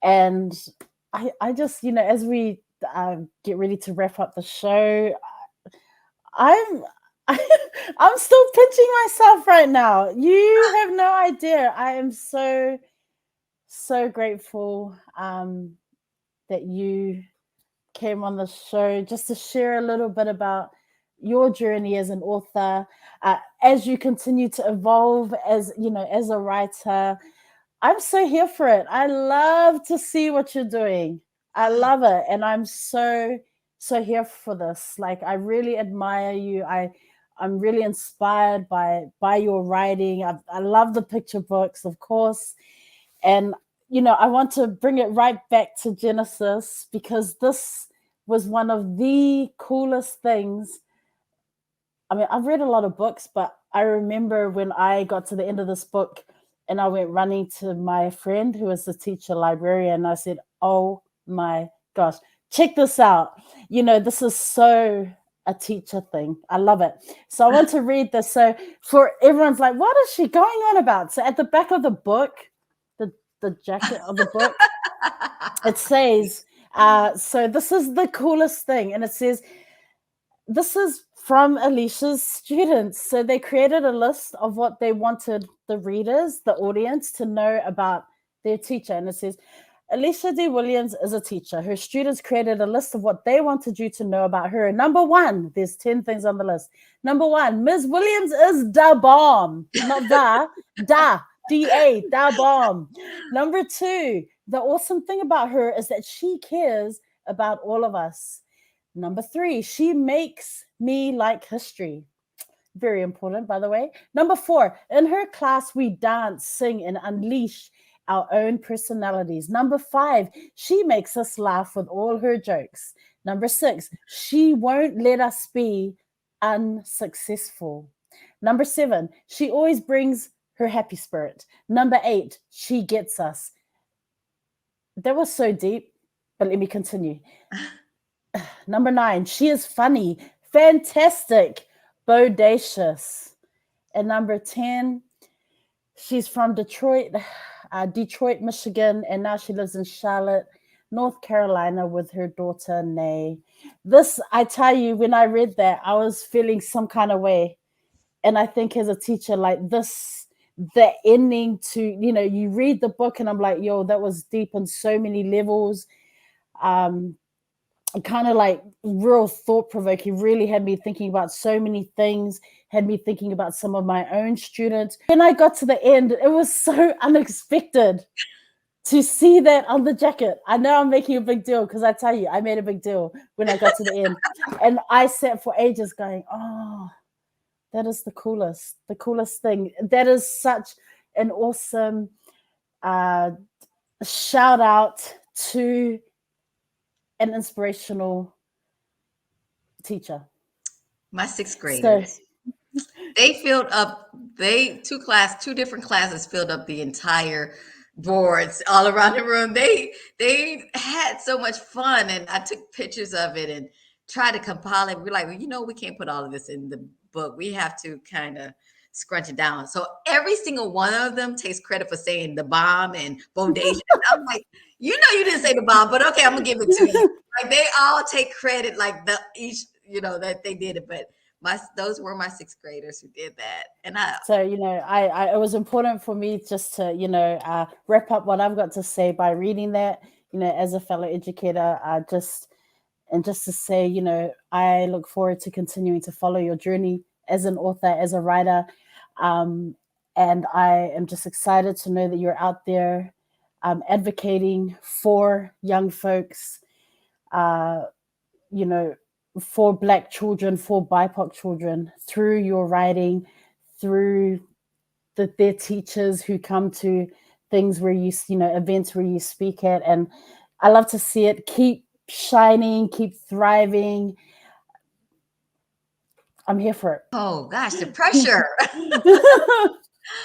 And I just, as we get ready to wrap up the show, I'm still pinching myself right now. You have no idea. I am so grateful that you came on the show just to share a little bit about your journey as an author, as you continue to evolve as, you know, as a writer. I'm so here for it. I love to see what you're doing. I love it. And I'm so here for this. Like, I really admire you. I'm really inspired by your writing. I love the picture books, of course. And, you know, I want to bring it right back to Genesis, because this was one of the coolest things. I mean, I've read a lot of books, but I remember when I got to the end of this book and I went running to my friend who is the teacher librarian, and I said, "Oh my gosh, check this out. You know, this is so a teacher thing. I love it." So I want to read this. So for everyone's like, what is she going on about? So at the back of the book, the jacket of the book, it says, so this is the coolest thing. And it says, this is from Alicia's students. So they created a list of what they wanted the readers, the audience, to know about their teacher. And it says, Alicia D Williams is a teacher. Her students created a list of what they wanted you to know about her. Number one, there's 10 things on the list. Number one, Ms. Williams is da bomb. Not da, D-A, da bomb. Number two, the awesome thing about her is that she cares about all of us. Number three, she makes me like history. Very important, by the way. Number four, in her class, we dance, sing, and unleash our own personalities. Number five, she makes us laugh with all her jokes. Number six, she won't let us be unsuccessful. Number seven, she always brings her happy spirit. Number eight, she gets us. That was so deep, but let me continue. Number nine, she is funny, fantastic, bodacious. And number 10, she's from Detroit, Michigan, and now she lives in Charlotte, North Carolina with her daughter, Nay. This, I tell you, when I read that, I was feeling some kind of way. And I think as a teacher, like this, the ending to, you know, you read the book and I'm like, yo, that was deep on so many levels. Kind of like real thought-provoking, really had me thinking about so many things, had me thinking about some of my own students. When I got to the end, it was so unexpected to see that on the jacket. I know I'm making a big deal because I tell you, I made a big deal when I got to the end. And I sat for ages going, oh, that is the coolest thing. That is such an awesome shout out to an inspirational teacher. My sixth graders, they filled up, two different classes filled up the entire boards all around the room. They had so much fun, and I took pictures of it and tried to compile it. We're like, well, you know, we can't put all of this in the book. We have to kind of scrunch it down. So every single one of them takes credit for saying the bomb and bodacious. I'm like, you know, you didn't say the bomb, but okay, I'm gonna give it to you. Like, they all take credit, like each, you know, that they did it. But those were my sixth graders who did that. And so, you know, it was important for me just to, you know, wrap up what I've got to say by reading that, you know, as a fellow educator, just to say, you know, I look forward to continuing to follow your journey as an author, as a writer. And I am just excited to know that you're out there advocating for young folks, you know, for Black children, for BIPOC children, through your writing, through their teachers who come to things where you know, events where you speak at. And I love to see it keep shining, keep thriving. I'm here for it. Oh gosh, the pressure.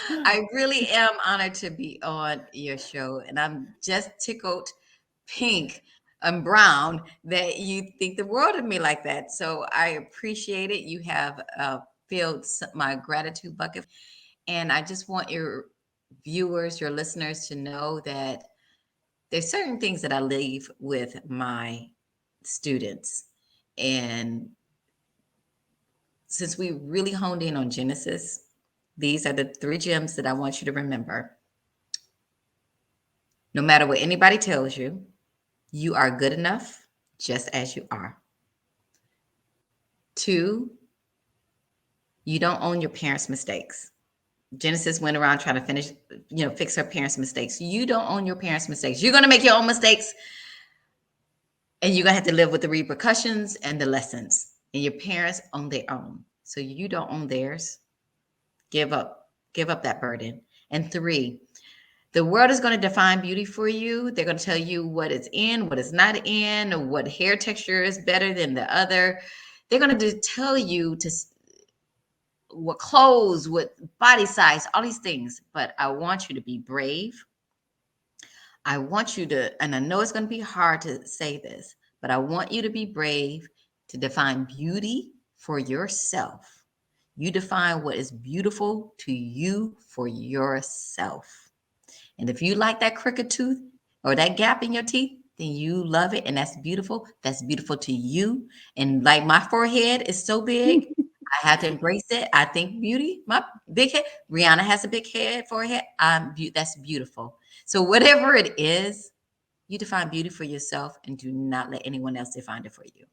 I really am honored to be on your show, and I'm just tickled pink and brown that you think the world of me like that. So I appreciate it. You have filled my gratitude bucket, and I just want your viewers, your listeners, to know that there's certain things that I leave with my students. And since we really honed in on Genesis, these are the 3 gems that I want you to remember. No matter what anybody tells you, you are good enough, just as you are. 2, you don't own your parents' mistakes. Genesis went around trying to fix her parents' mistakes. You don't own your parents' mistakes. You're going to make your own mistakes, and you're going to have to live with the repercussions and the lessons. And your parents own their own. So you don't own theirs. Give up that burden. And 3, the world is going to define beauty for you. They're going to tell you what is in, what is not in, or what hair texture is better than the other. They're going to tell you what clothes, what body size, all these things. But I want you to be brave. I want you to, and I know it's going to be hard to say this, but I want you to be brave to define beauty for yourself. You define what is beautiful to you for yourself. And if you like that crooked tooth or that gap in your teeth, then you love it. And that's beautiful. That's beautiful to you. And like my forehead is so big, I have to embrace it. I think beauty, my big head, Rihanna has a big head, forehead. That's beautiful. So whatever it is, you define beauty for yourself and do not let anyone else define it for you.